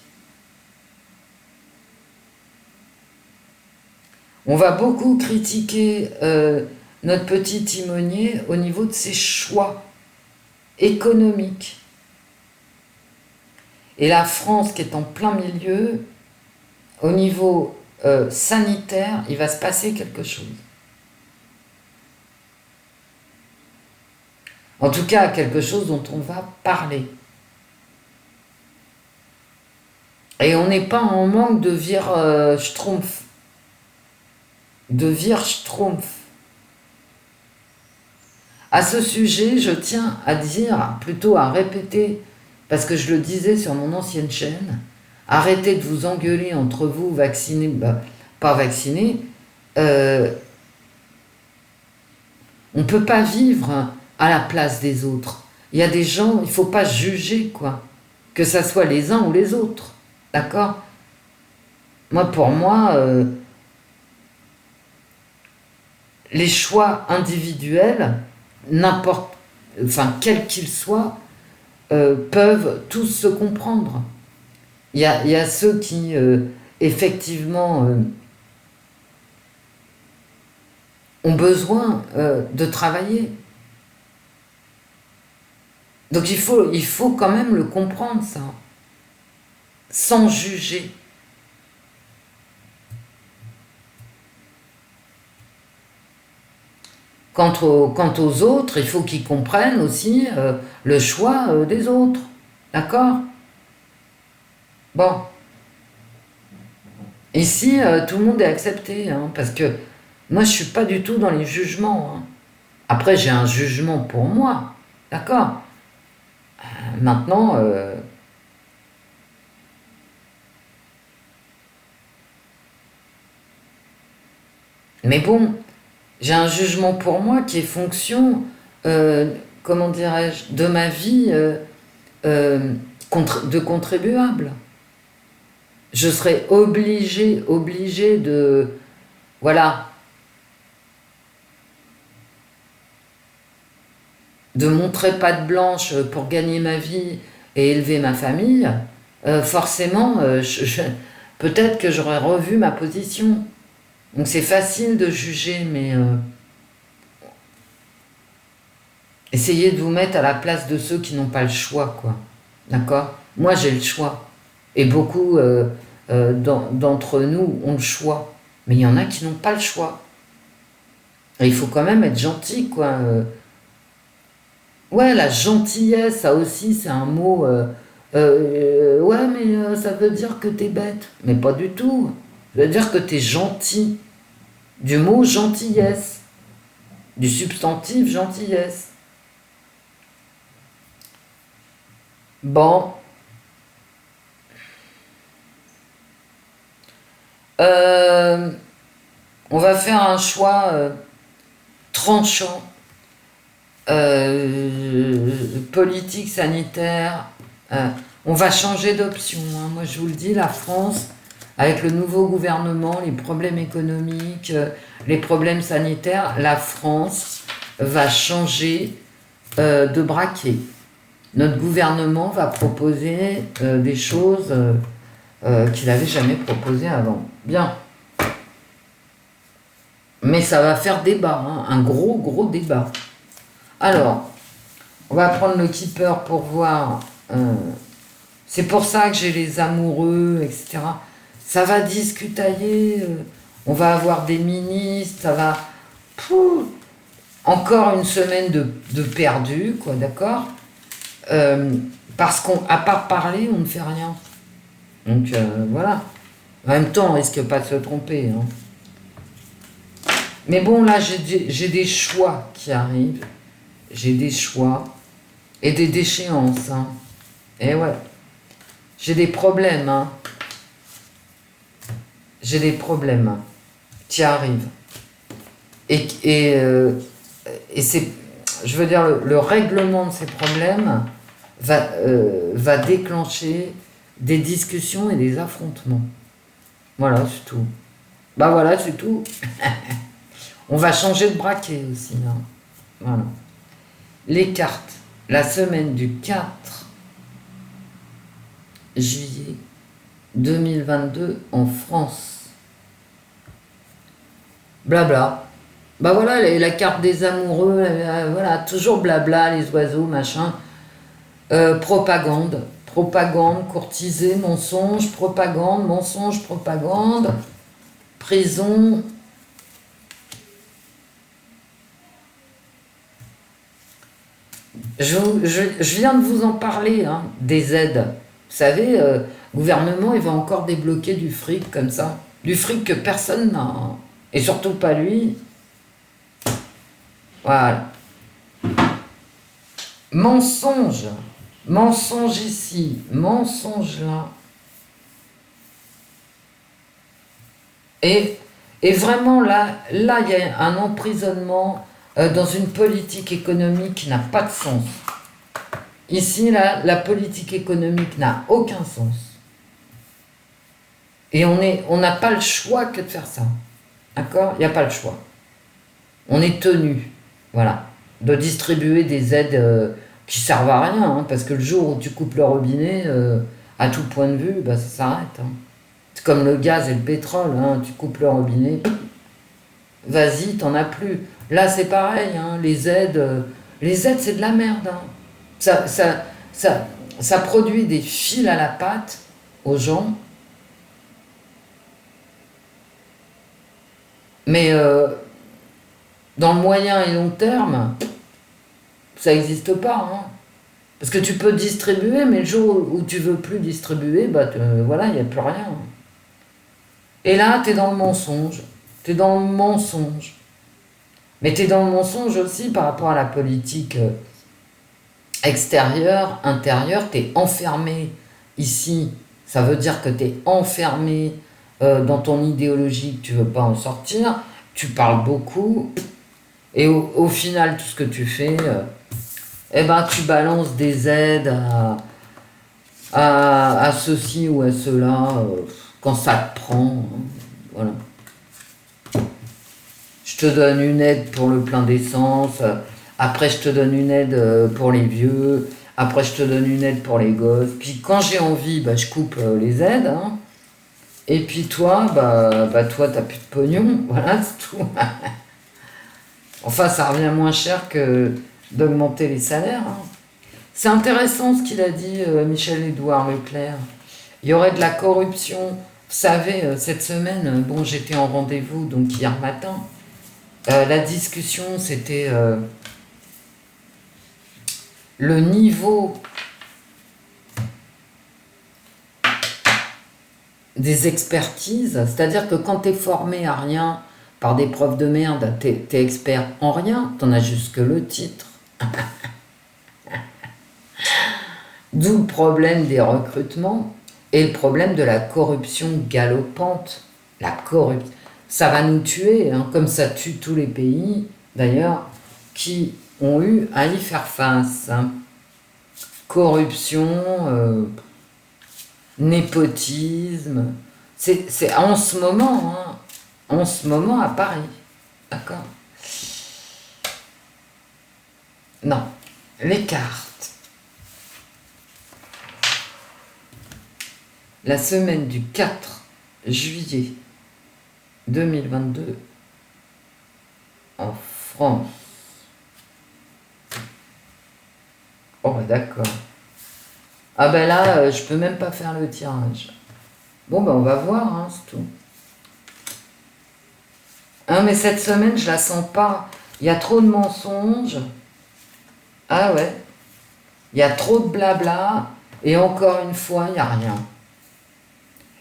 On va beaucoup critiquer notre petit timonier au niveau de ses choix économiques. Et la France qui est en plein milieu, au niveau sanitaire, il va se passer quelque chose. En tout cas, quelque chose dont on va parler. Et on n'est pas en manque de Schtroumpf. De Schtroumpf. À ce sujet, je tiens à dire, plutôt à répéter, parce que je le disais sur mon ancienne chaîne, arrêtez de vous engueuler entre vous, vaccinés, pas vaccinés. On ne peut pas vivre à la place des autres. Il y a des gens, il ne faut pas juger, quoi. Que ça soit les uns ou les autres. D'accord? Pour moi, les choix individuels, quels qu'ils soient, peuvent tous se comprendre. Il y a ceux qui, effectivement, ont besoin de travailler. Donc il faut quand même le comprendre, ça, sans juger. Quant aux autres, il faut qu'ils comprennent aussi le choix des autres. D'accord? Bon. Ici, tout le monde est accepté, hein, parce que moi, je ne suis pas du tout dans les jugements. Hein. Après, j'ai un jugement pour moi. D'accord? Maintenant... mais bon... J'ai un jugement pour moi qui est fonction, comment dirais-je, de ma vie de contribuable. Je serais obligé de... Voilà. De montrer patte blanche pour gagner ma vie et élever ma famille. Forcément, peut-être que j'aurais revu ma position. Donc c'est facile de juger, mais essayez de vous mettre à la place de ceux qui n'ont pas le choix, quoi. D'accord? Moi, j'ai le choix. Et beaucoup d'entre nous ont le choix. Mais il y en a qui n'ont pas le choix. Et il faut quand même être gentil, quoi. Ouais, la gentillesse, ça aussi, c'est un mot... ouais, mais ça veut dire que t'es bête. Mais pas du tout. Ça veut dire que t'es gentil. Du mot gentillesse. Du substantif gentillesse. Bon. On va faire un choix tranchant. Politique, sanitaire. On va changer d'option. Hein. Moi, je vous le dis, la France, avec le nouveau gouvernement, les problèmes économiques, les problèmes sanitaires, la France va changer de braquet. Notre gouvernement va proposer des choses qu'il n'avait jamais proposées avant. Bien. Mais ça va faire débat, hein, un gros débat. Alors, on va prendre le keeper pour voir. C'est pour ça que j'ai les amoureux, etc. Ça va discutailler. On va avoir des ministres. Ça va. Encore une semaine de perdu, quoi, d'accord? Parce qu'à part parler, on ne fait rien. Donc voilà. En même temps, on risque pas de se tromper. Hein. Mais bon, là, j'ai des choix qui arrivent. J'ai des choix et des déchéances. Hein. Et ouais. J'ai des problèmes. Hein. J'ai des problèmes qui arrivent. Et c'est... Je veux dire, le règlement de ces problèmes va déclencher des discussions et des affrontements. Voilà, c'est tout. Bah voilà, c'est tout. On va changer de braquet aussi. Hein. Voilà. Les cartes. La semaine du 4 juillet 2022 en France. Blabla. Bah voilà, la carte des amoureux, voilà, toujours blabla, les oiseaux, machin. Propagande, propagande, courtisée, mensonge, propagande, prison. Je viens de vous en parler, hein, des aides. Vous savez, le gouvernement, il va encore débloquer du fric comme ça. Du fric que personne n'a, hein. Et surtout pas lui. Voilà. Mensonge. Mensonge ici, mensonge là. Et, et vraiment là, il y a un emprisonnement dans une politique économique qui n'a pas de sens. Ici, là, la politique économique n'a aucun sens. Et on n'a pas le choix que de faire ça. D'accord? Il n'y a pas le choix. On est tenu, voilà, de distribuer des aides qui servent à rien, hein, parce que le jour où tu coupes le robinet, à tout point de vue, bah, ça s'arrête, hein. C'est comme le gaz et le pétrole, hein, tu coupes le robinet, vas-y, t'en as plus. Là, c'est pareil, hein, les aides, c'est de la merde, hein. Ça, ça, ça, ça produit des fils à la patte aux gens, mais dans le moyen et long terme, ça n'existe pas, hein. Parce que tu peux distribuer, mais le jour où tu veux plus distribuer, bah voilà, il n'y a plus rien. Et là, tu es dans le mensonge. Tu es dans le mensonge. Mais tu es dans le mensonge aussi par rapport à la politique extérieure, intérieure. Tu es enfermé ici. Ça veut dire que tu es enfermé dans ton idéologie, que tu ne veux pas en sortir. Tu parles beaucoup. Et au final, tout ce que tu fais, eh ben, tu balances des aides à ceci ou à cela, quand ça te prend, hein. Voilà. Je te donne une aide pour le plein d'essence, après je te donne une aide pour les vieux, après je te donne une aide pour les gosses, puis quand j'ai envie, bah, je coupe les aides, hein. Et puis toi, toi, t'as plus de pognon, voilà, c'est tout. Enfin, ça revient moins cher que d'augmenter les salaires, hein. C'est intéressant ce qu'il a dit, Michel-Édouard Leclerc. Il y aurait de la corruption. Vous savez, cette semaine, bon, j'étais en rendez-vous, donc hier matin, la discussion, c'était le niveau des expertises. C'est-à-dire que quand tu es formé à rien par des profs de merde, tu es expert en rien, tu en as juste que le titre. D'où le problème des recrutements et le problème de la corruption galopante. La corruption, ça va nous tuer, hein, comme ça tue tous les pays, d'ailleurs, qui ont eu à y faire face, hein. Corruption, népotisme, c'est en ce moment, hein, en ce moment à Paris. D'accord? Non, les cartes. La semaine du 4 juillet 2022 en France. Oh, d'accord. Ah ben là, je peux même pas faire le tirage. Bon, ben on va voir, hein, c'est tout. Hein, mais cette semaine, je la sens pas. Il y a trop de mensonges. Ah ouais. Il y a trop de blabla. Et encore une fois, il n'y a rien.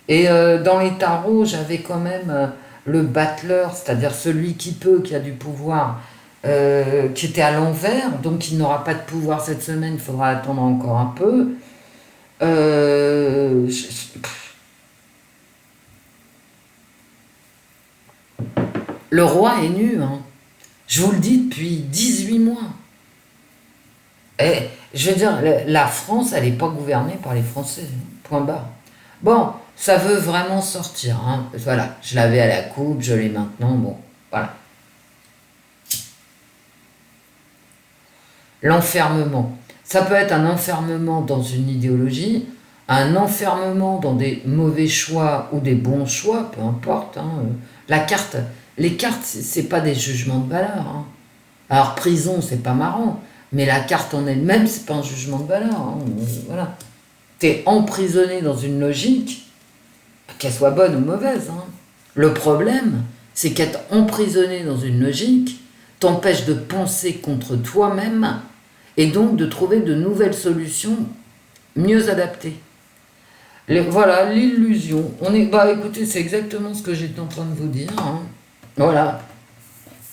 Et dans les tarots, j'avais quand même le battleur, c'est-à-dire celui qui peut, qui a du pouvoir, qui était à l'envers, donc il n'aura pas de pouvoir cette semaine, il faudra attendre encore un peu. Euh, je- le roi est nu, hein. Je vous le dis depuis 18 mois. Et, je veux dire, la France, elle n'est pas gouvernée par les Français, hein. Point barre. Bon, ça veut vraiment sortir, hein. Voilà, je l'avais à la coupe, je l'ai maintenant, bon, voilà. L'enfermement. Ça peut être un enfermement dans une idéologie, un enfermement dans des mauvais choix ou des bons choix, peu importe, hein. La carte, les cartes, c'est pas des jugements de valeur. Hein. Alors, prison, c'est pas marrant, mais la carte en elle-même, c'est pas un jugement de valeur. Hein. Voilà. T'es emprisonné dans une logique, qu'elle soit bonne ou mauvaise. Hein. Le problème, c'est qu'être emprisonné dans une logique t'empêche de penser contre toi-même et donc de trouver de nouvelles solutions mieux adaptées. Voilà, l'illusion. Bah écoutez, c'est exactement ce que j'étais en train de vous dire. Hein. Voilà.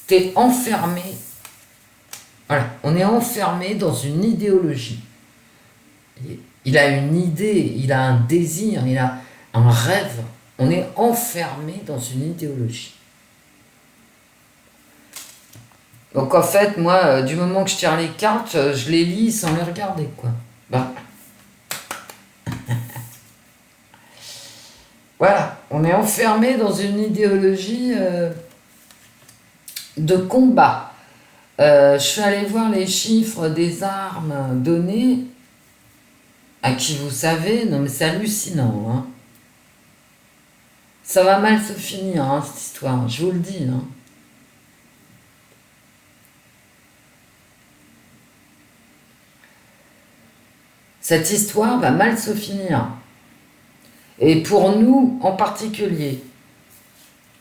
T'es enfermé. Voilà. On est enfermé dans une idéologie. Il a une idée, il a un désir, il a un rêve. On est enfermé dans une idéologie. Donc en fait, moi, du moment que je tire les cartes, je les lis sans les regarder, quoi. Bah. Voilà, on est enfermé dans une idéologie de combat. Je suis allée voir les chiffres des armes données à qui vous savez, non mais c'est hallucinant. Hein. Ça va mal se finir, hein, cette histoire, je vous le dis. Hein. Cette histoire va mal se finir. Et pour nous en particulier.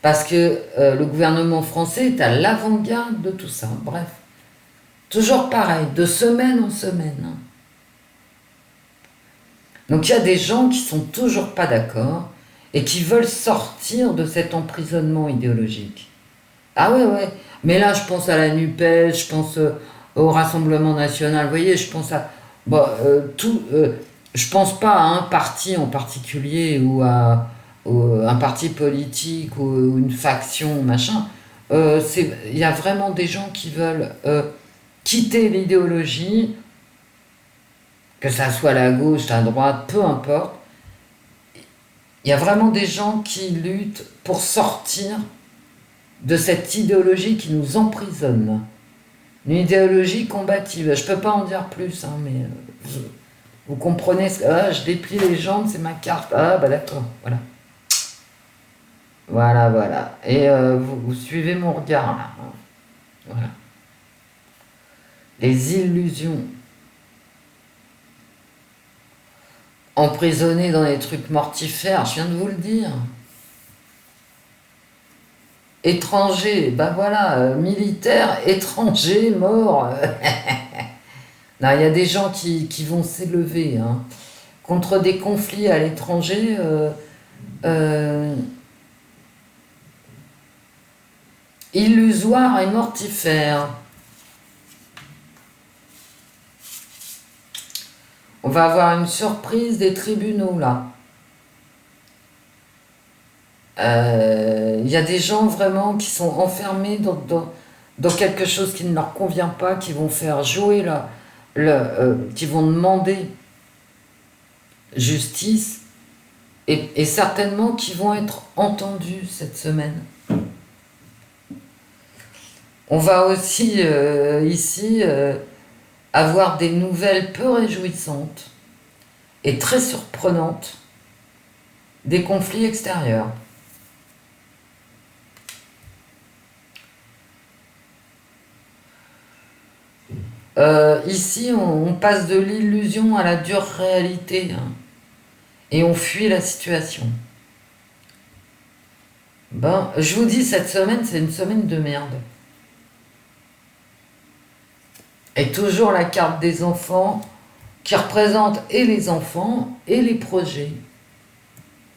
Parce que le gouvernement français est à l'avant-garde de tout ça. Bref. Toujours pareil, de semaine en semaine. Donc il y a des gens qui sont toujours pas d'accord et qui veulent sortir de cet emprisonnement idéologique. Ah ouais. Mais là, je pense à la NUPES, je pense au Rassemblement National, vous voyez, je pense à... Bon, je pense pas à un parti en particulier ou à un parti politique ou une faction, machin. Il y a vraiment des gens qui veulent quitter l'idéologie, que ça soit la gauche, la droite, peu importe. Il y a vraiment des gens qui luttent pour sortir de cette idéologie qui nous emprisonne. Une idéologie combative. Je peux pas en dire plus, hein, mais vous comprenez. Je déplie les jambes, c'est ma carte. Ah, bah d'accord, voilà. Voilà. Et vous suivez mon regard, là. Hein. Voilà. Les illusions. Emprisonné dans des trucs mortifères, je viens de vous le dire. Étranger, ben voilà, militaire, étranger, mort. Non, il y a des gens qui vont s'élever hein, contre des conflits à l'étranger. Illusoires et mortifères. On va avoir une surprise des tribunaux, là. Il y a des gens vraiment qui sont enfermés dans quelque chose qui ne leur convient pas, qui vont faire jouer, qui vont demander justice, et certainement qui vont être entendus cette semaine. On va aussi, ici... avoir des nouvelles peu réjouissantes et très surprenantes des conflits extérieurs. Ici, on passe de l'illusion à la dure réalité hein, et on fuit la situation. Ben, je vous dis, cette semaine, c'est une semaine de merde. Et toujours la carte des enfants qui représente et les enfants et les projets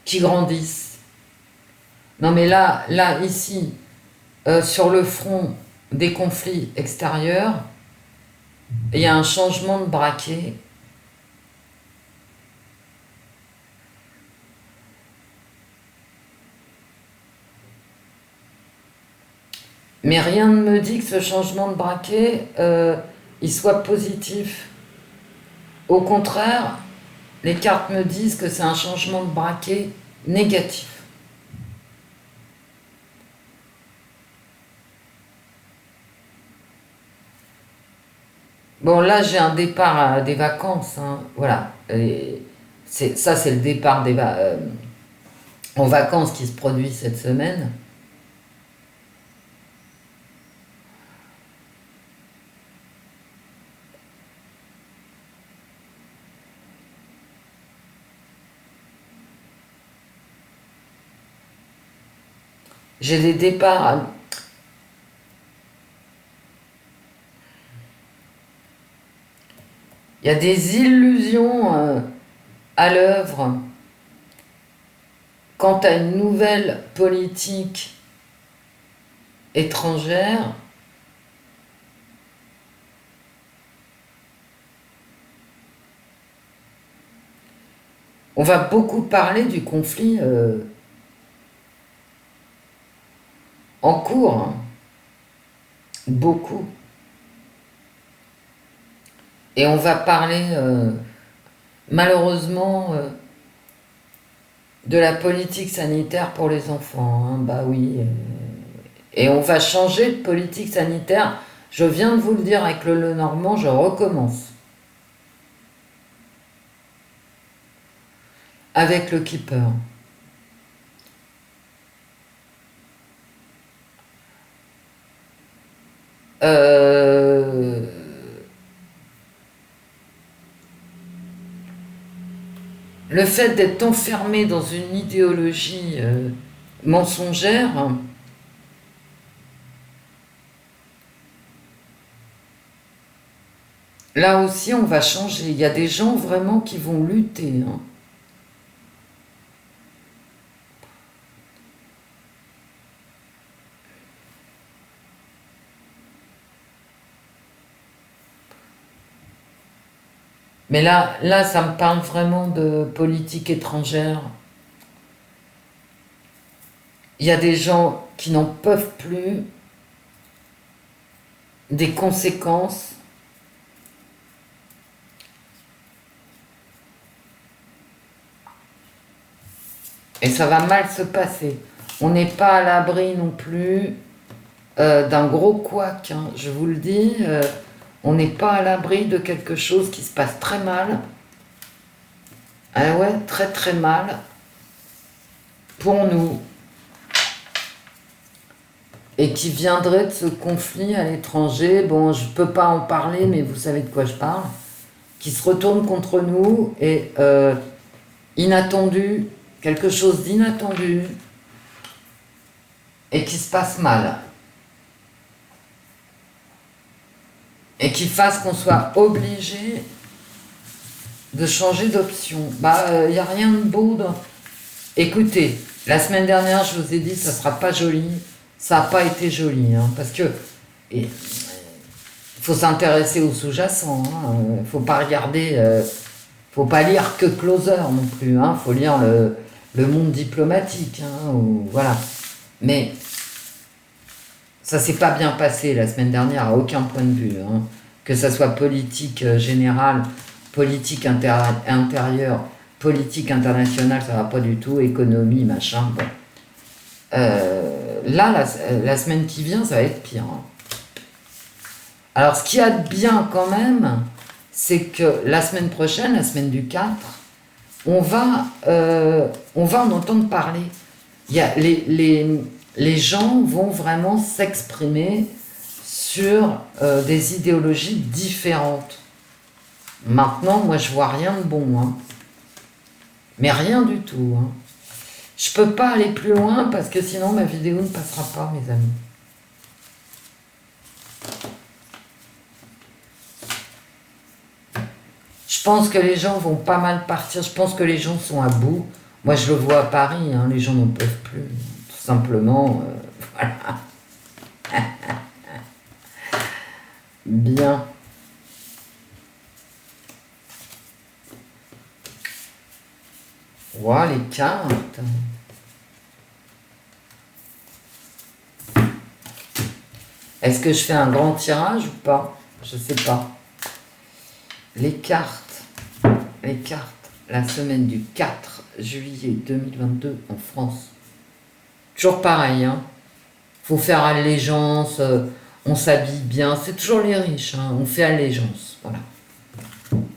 qui grandissent. Non mais là ici, sur le front des conflits extérieurs, il y a un changement de braquet. Mais rien ne me dit que ce changement de braquet... il soit positif. Au contraire, les cartes me disent que c'est un changement de braquet négatif. Bon, là, j'ai un départ à des vacances. Hein, voilà. Ça, c'est le départ en vacances qui se produit cette semaine. J'ai des départs. Il y a des illusions à l'œuvre quant à une nouvelle politique étrangère. On va beaucoup parler du conflit en cours, hein. Beaucoup. Et on va parler malheureusement de la politique sanitaire pour les enfants, hein. Bah oui. Et on va changer de politique sanitaire. Je viens de vous le dire avec le Lenormand, je recommence. Avec le Keeper. Le fait d'être enfermé dans une idéologie mensongère, là aussi on va changer. Il y a des gens vraiment qui vont lutter, hein. Mais là, ça me parle vraiment de politique étrangère. Il y a des gens qui n'en peuvent plus des conséquences. Et ça va mal se passer. On n'est pas à l'abri non plus d'un gros couac, hein. Je vous le dis, on n'est pas à l'abri de quelque chose qui se passe très mal. Ah ouais, très très mal pour nous. Et qui viendrait de ce conflit à l'étranger. Bon, je ne peux pas en parler, mais vous savez de quoi je parle. Qui se retourne contre nous et inattendu, quelque chose d'inattendu et qui se passe mal. Et qui fasse qu'on soit obligé de changer d'option. Bah, y a rien de beau dans... Écoutez, la semaine dernière, je vous ai dit, ça sera pas joli. Ça n'a pas été joli, hein, parce que il faut s'intéresser au sous-jacent. Il faut pas regarder, faut pas lire que Closer non plus. Faut lire le monde diplomatique, voilà. Mais ça s'est pas bien passé la semaine dernière à aucun point de vue, que ça soit politique générale, politique intérieure, politique internationale, ça va pas du tout, économie, machin, bon. Là, la semaine qui vient, ça va être pire, hein. Alors, ce qu'il y a de bien quand même, c'est que la semaine prochaine, la semaine du 4, on va en entendre parler. Il y a les gens vont vraiment s'exprimer sur des idéologies différentes. Maintenant, moi, je vois rien de bon, hein. Mais rien du tout, hein. Je peux pas aller plus loin parce que sinon ma vidéo ne passera pas, mes amis. Je pense que les gens vont pas mal partir. Je pense que les gens sont à bout. Moi, je le vois à Paris, hein, les gens n'en peuvent plus. Tout simplement, voilà. Bien. Ouah, les cartes. Est-ce que je fais un grand tirage ou pas? Je sais pas. Les cartes, la semaine du 4 juillet 2022 en France. Toujours pareil, hein. Faut faire allégeance, on s'habille bien, c'est toujours les riches, hein. On fait allégeance, voilà.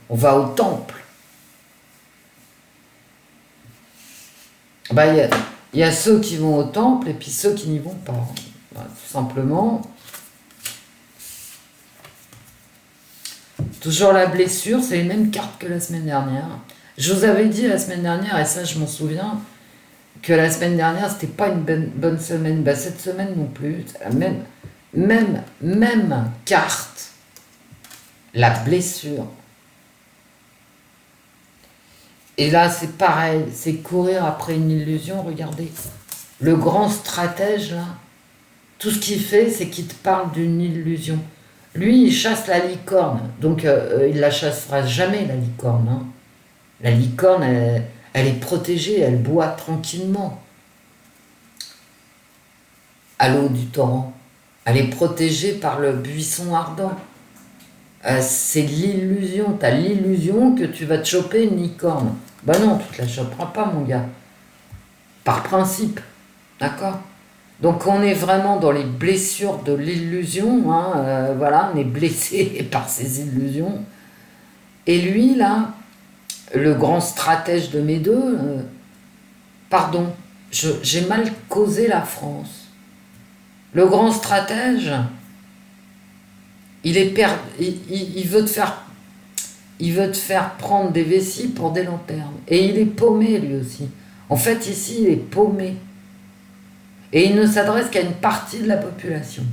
On va au temple. Bah, il y a ceux qui vont au temple et puis ceux qui n'y vont pas. Bah, tout simplement. Toujours la blessure, c'est les mêmes cartes que la semaine dernière. Je vous avais dit la semaine dernière, et ça je m'en souviens, que la semaine dernière, c'était pas une bonne semaine. Bah, cette semaine non plus, c'est la même carte, la blessure. Et là, c'est pareil, c'est courir après une illusion. Regardez, le grand stratège, là, tout ce qu'il fait, c'est qu'il te parle d'une illusion. Lui, il chasse la licorne, donc il la chassera jamais, la licorne. Hein. La licorne, elle est protégée, elle boit tranquillement à l'eau du torrent. Elle est protégée par le buisson ardent. C'est l'illusion. Tu as l'illusion que tu vas te choper une licorne. Bah non, tu te la choperas pas, mon gars. Par principe. D'accord? Donc on est vraiment dans les blessures de l'illusion. Hein, voilà, on est blessé par ces illusions. Et lui, là, le grand stratège de mes deux, pardon, j'ai mal causé la France. Le grand stratège, il veut te faire prendre des vessies pour des lanternes. Et il est paumé, lui aussi. En fait, ici, il est paumé. Et il ne s'adresse qu'à une partie de la population.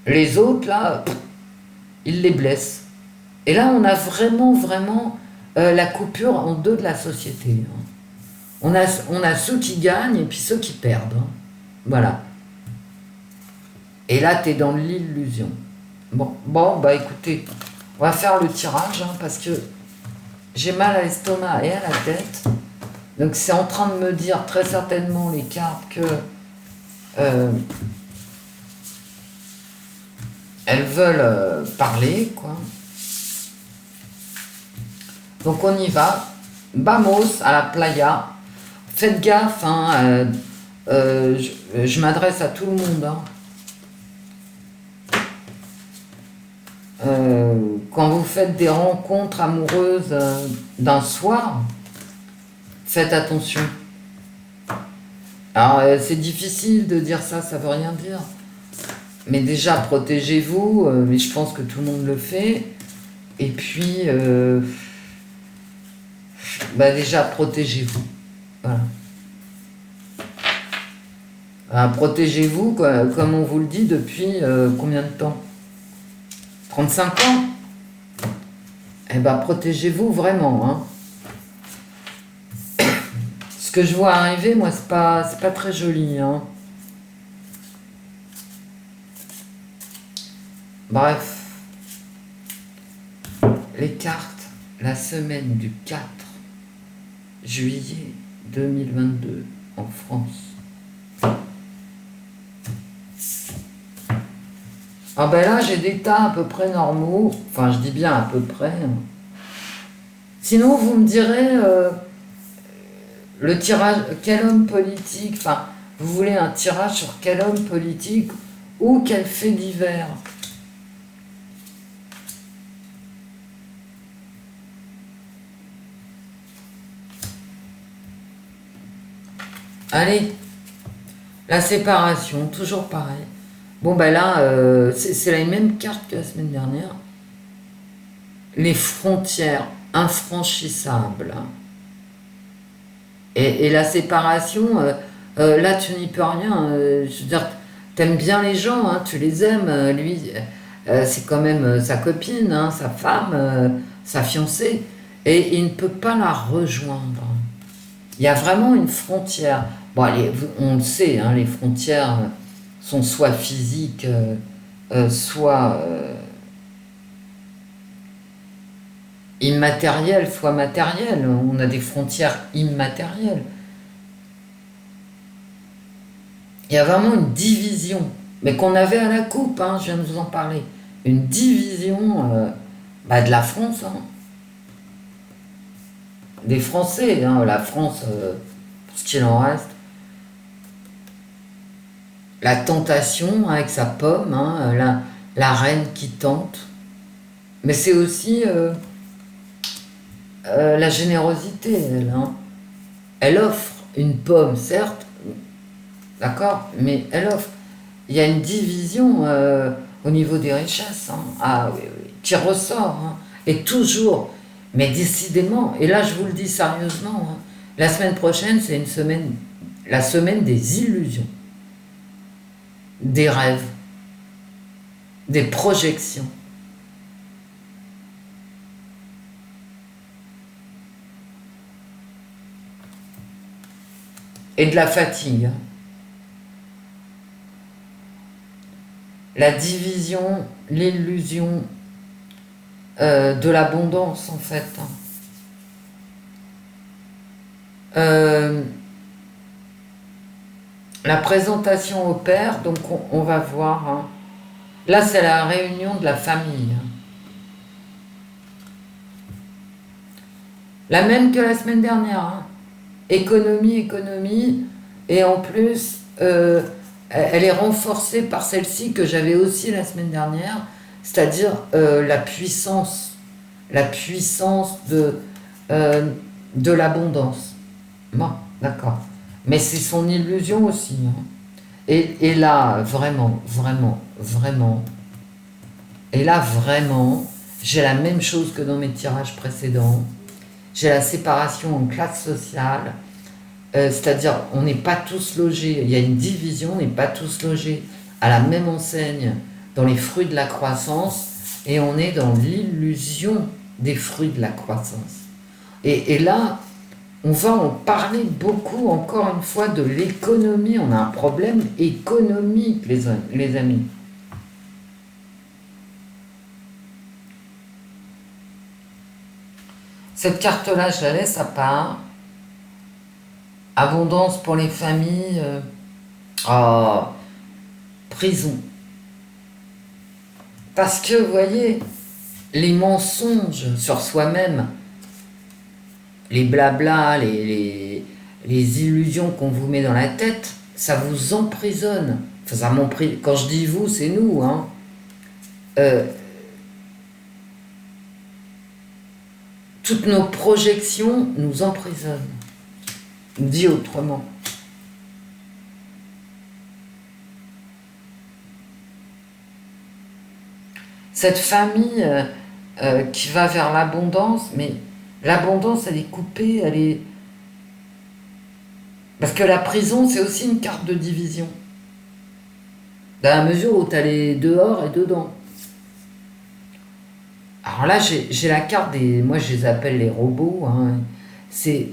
Les autres, là, il les blesse. Et là, on a vraiment la coupure en deux de la société. Hein. On a ceux qui gagnent et puis ceux qui perdent. Hein. Voilà. Et là, tu es dans l'illusion. Bon, bah écoutez, on va faire le tirage hein, parce que j'ai mal à l'estomac et à la tête. Donc c'est en train de me dire très certainement les cartes que elles veulent parler, quoi. Donc on y va. Vamos à la playa. Faites gaffe, hein, je m'adresse à tout le monde. Hein. Quand vous faites des rencontres amoureuses d'un soir, faites attention. Alors c'est difficile de dire ça, ça veut rien dire. Mais déjà protégez-vous, mais je pense que tout le monde le fait. Et puis, déjà protégez-vous. Voilà. Protégez-vous, comme on vous le dit depuis combien de temps? 35 ans? Eh ben, protégez-vous vraiment. Hein. Ce que je vois arriver, moi, c'est pas très joli. Hein. Bref. Les cartes, la semaine du 4 juillet 2022 en France. Ah ben là, j'ai des tas à peu près normaux. Enfin, je dis bien à peu près. Hein. Sinon, vous me direz, le tirage, quel homme politique, enfin, vous voulez un tirage sur quel homme politique ou quel fait divers? Allez, la séparation, toujours pareil. Bon ben là, c'est la même carte que la semaine dernière. Les frontières infranchissables. Et la séparation, là tu n'y peux rien. Je veux dire, t'aimes bien les gens, hein, tu les aimes. Lui, c'est quand même sa copine, hein, sa femme, sa fiancée. Et il ne peut pas la rejoindre. Il y a vraiment une frontière. Bon, on le sait, hein, les frontières sont soit physiques, soit immatérielles, soit matérielles. On a des frontières immatérielles. Il y a vraiment une division, mais qu'on avait à la coupe, hein, je viens de vous en parler. Une division de la France, hein. Des Français, hein, la France, pour ce qu'il en reste. La tentation avec sa pomme, hein, la reine qui tente. Mais c'est aussi la générosité, elle. Hein. Elle offre une pomme, certes, d'accord, mais elle offre. Il y a une division au niveau des richesses, hein, oui, qui ressort. Hein, et toujours, mais décidément, et là je vous le dis sérieusement, hein, La semaine prochaine, c'est la semaine des illusions, des rêves, des projections. Et de la fatigue. La division, l'illusion de l'abondance, en fait. La présentation au père, donc on va voir. Hein. Là, c'est la réunion de la famille. La même que la semaine dernière. Hein. Économie. Et en plus, elle est renforcée par celle-ci que j'avais aussi la semaine dernière, c'est-à-dire la puissance de l'abondance. Bon, d'accord. Mais c'est son illusion aussi. Hein. Et là, vraiment, et là, vraiment, j'ai la même chose que dans mes tirages précédents. J'ai la séparation en classe sociale, c'est-à-dire on n'est pas tous logés, il y a une division, on n'est pas tous logés à la même enseigne dans les fruits de la croissance, et on est dans l'illusion des fruits de la croissance. Et là, on va en parler beaucoup, encore une fois, de l'économie. On a un problème économique, les amis. Cette carte-là, je la laisse à part. Abondance pour les familles. Prison. Parce que, vous voyez, les mensonges sur soi-même, les blablas, les illusions qu'on vous met dans la tête, ça vous emprisonne. Enfin, ça m'emprisonne. Quand je dis vous, c'est nous. Hein. Toutes nos projections nous emprisonnent. Dit autrement. Cette famille qui va vers l'abondance, mais l'abondance, elle est coupée, elle est... Parce que la prison, c'est aussi une carte de division. Dans la mesure où tu as les dehors et dedans. Alors là, j'ai la carte des... Moi, je les appelle les robots. Hein. C'est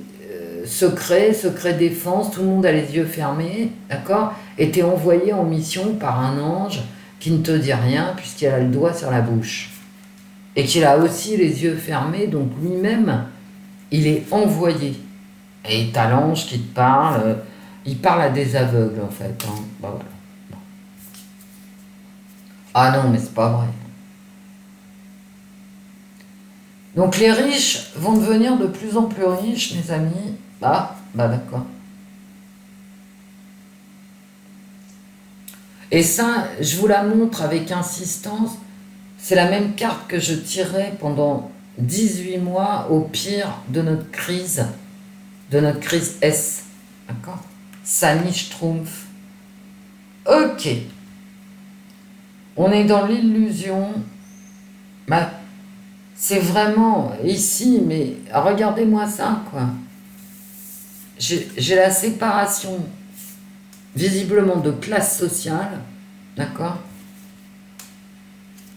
secret défense, tout le monde a les yeux fermés, d'accord? Et t'es envoyé en mission par un ange qui ne te dit rien puisqu'il a le doigt sur la bouche. Et qu'il a aussi les yeux fermés, donc lui-même, il est envoyé. Et t'as l'ange qui te parle, il parle à des aveugles en fait. Hein. Bah voilà. Bon. Ah non, mais c'est pas vrai. Donc les riches vont devenir de plus en plus riches, mes amis. Bah d'accord. Et ça, je vous la montre avec insistance. C'est la même carte que je tirais pendant 18 mois au pire de notre crise S. D'accord? Sani Schtroumpf. Ok. On est dans l'illusion. Bah, c'est vraiment ici, mais regardez-moi ça, quoi. J'ai la séparation, visiblement, de classe sociale, d'accord?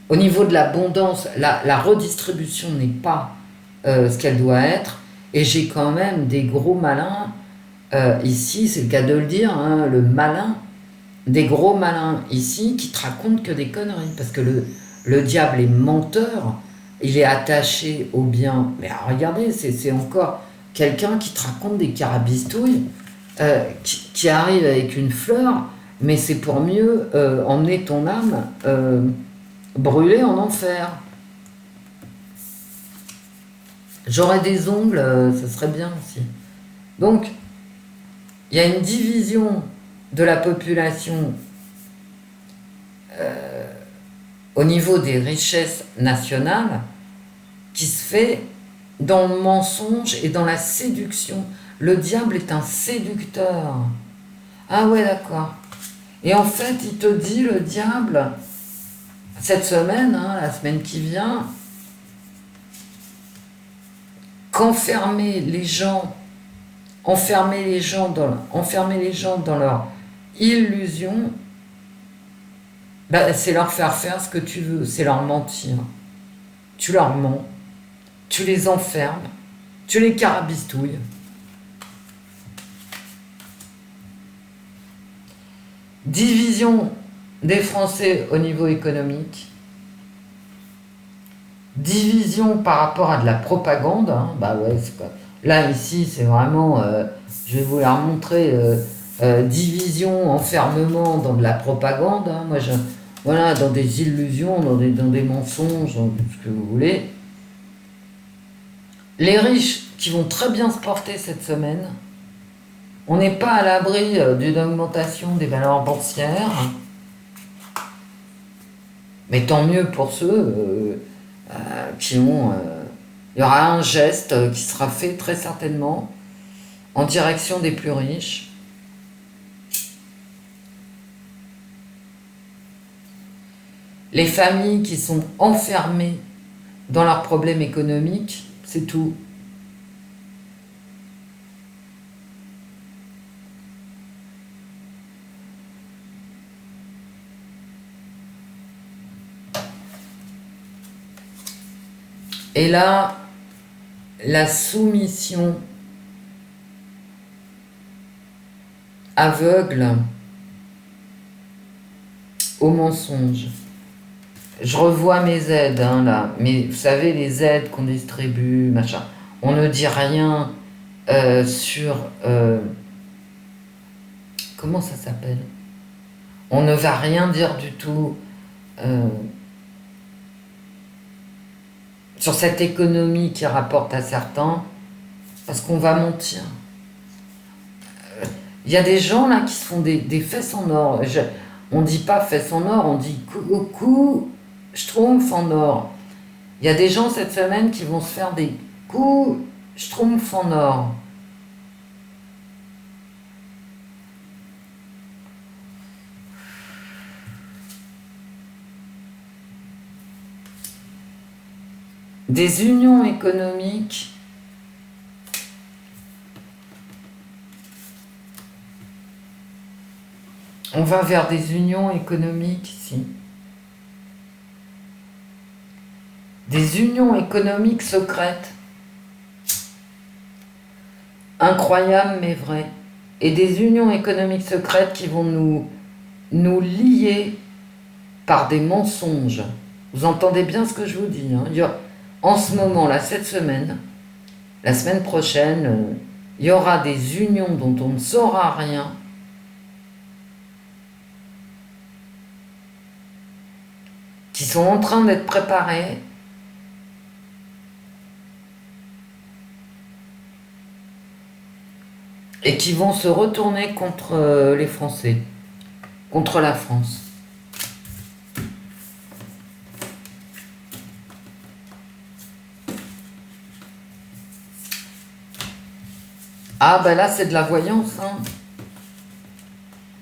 Au niveau de l'abondance, la redistribution n'est pas ce qu'elle doit être, et j'ai quand même des gros malins, ici, c'est le cas de le dire, hein, le malin, des gros malins ici qui te racontent que des conneries, parce que le diable est menteur, il est attaché au bien. Mais regardez, c'est encore quelqu'un qui te raconte des carabistouilles, qui arrive avec une fleur, mais c'est pour mieux emmener ton âme brûler en enfer. J'aurais des ongles, ça serait bien aussi. Donc, il y a une division de la population au niveau des richesses nationales qui se fait dans le mensonge et dans la séduction. Le diable est un séducteur. Ah ouais, d'accord. Et en fait, il te dit, le diable, cette semaine, hein, la semaine qui vient, qu'enfermer les gens enfermer les gens dans leur illusion, bah, c'est leur faire ce que tu veux, c'est leur mentir. Tu leur mens, tu les enfermes, tu les carabistouilles. Division des Français au niveau économique. Division par rapport à de la propagande. Hein. Bah ouais, c'est quoi. Là, ici, c'est vraiment... je vais vous la remontrer. Division, enfermement dans de la propagande. Hein. Moi, voilà, dans des illusions, dans des mensonges, dans ce que vous voulez. Les riches qui vont très bien se porter cette semaine. On n'est pas à l'abri d'une augmentation des valeurs boursières. Mais tant mieux pour ceux qui ont... il y aura un geste qui sera fait très certainement en direction des plus riches. Les familles qui sont enfermées dans leurs problèmes économiques, c'est tout. Et là, la soumission aveugle au mensonge. Je revois mes aides, hein, là. Mais vous savez, les aides qu'on distribue, machin. On ne dit rien sur... comment ça s'appelle? On ne va rien dire du tout sur cette économie qui rapporte à certains, parce qu'on va mentir. Il y a des gens là qui se font des fesses en or. On ne dit pas fesses en or, on dit coucou, schtroumpf en or. Il y a des gens cette semaine qui vont se faire des coups schtroumpf en or. Des unions économiques on va vers des unions économiques ici. Des unions économiques secrètes. Incroyables mais vraies. Et des unions économiques secrètes qui vont nous lier par des mensonges. Vous entendez bien ce que je vous dis. Hein. En ce moment, là, cette semaine, la semaine prochaine, il y aura des unions dont on ne saura rien. Qui sont en train d'être préparées. Et qui vont se retourner contre les Français, contre la France. Ah ben là c'est de la voyance, hein.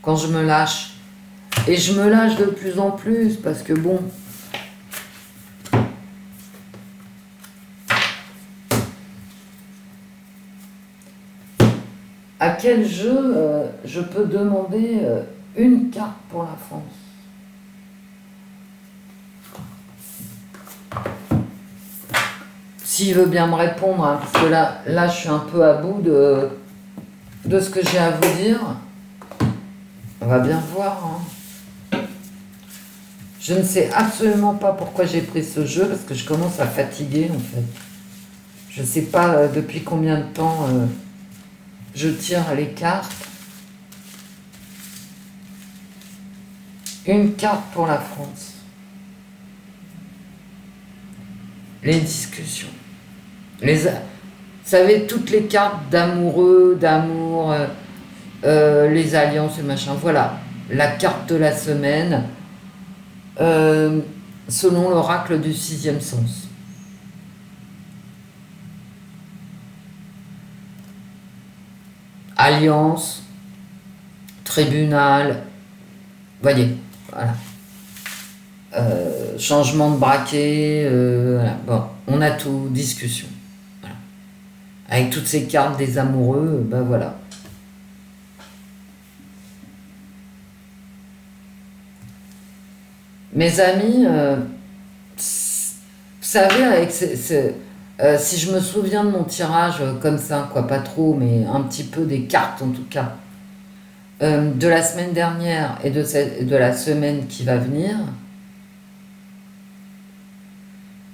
Quand je me lâche. Et je me lâche de plus en plus parce que bon... À quel jeu je peux demander une carte pour la France? S'il veut bien me répondre, hein, parce que là je suis un peu à bout de ce que j'ai à vous dire. On va bien voir. Hein. Je ne sais absolument pas pourquoi j'ai pris ce jeu, parce que je commence à fatiguer en fait. Je ne sais pas depuis combien de temps je tire les cartes. Une carte pour la France. Les discussions. Vous savez, toutes les cartes d'amoureux, d'amour, les alliances et machin. Voilà, la carte de la semaine, selon l'oracle du 6e sens. Alliance, tribunal, voyez, voilà. Changement de braquet, voilà. Bon, on a tout, discussion. Voilà. Avec toutes ces cartes des amoureux, ben voilà. Mes amis, vous savez, si je me souviens de mon tirage comme ça, quoi, pas trop, mais un petit peu des cartes en tout cas, de la semaine dernière et de la semaine qui va venir,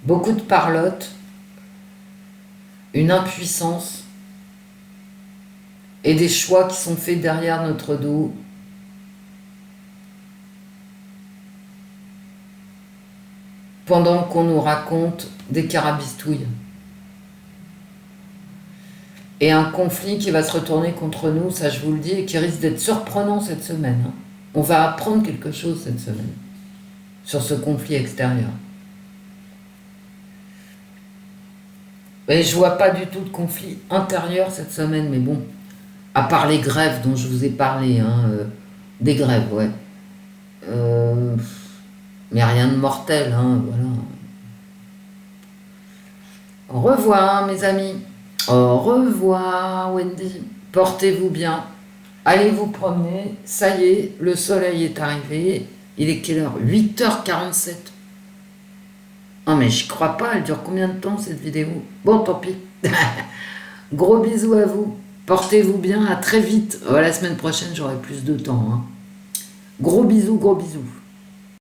beaucoup de parlotte, une impuissance et des choix qui sont faits derrière notre dos. Pendant qu'on nous raconte des carabistouilles. Et un conflit qui va se retourner contre nous, ça je vous le dis, et qui risque d'être surprenant cette semaine. Hein. On va apprendre quelque chose cette semaine sur ce conflit extérieur. Et je vois pas du tout de conflit intérieur cette semaine, mais bon, à part les grèves dont je vous ai parlé, hein, des grèves, ouais. Mais rien de mortel, hein, voilà. Au revoir, mes amis. Au revoir, Wendy. Portez-vous bien. Allez vous promener. Ça y est, le soleil est arrivé. Il est quelle heure? 8h47. Non, mais je crois pas. Elle dure combien de temps, cette vidéo? Bon, tant pis. Gros bisous à vous. Portez-vous bien. À très vite. La semaine prochaine, j'aurai plus de temps. Hein. Gros bisous, gros bisous.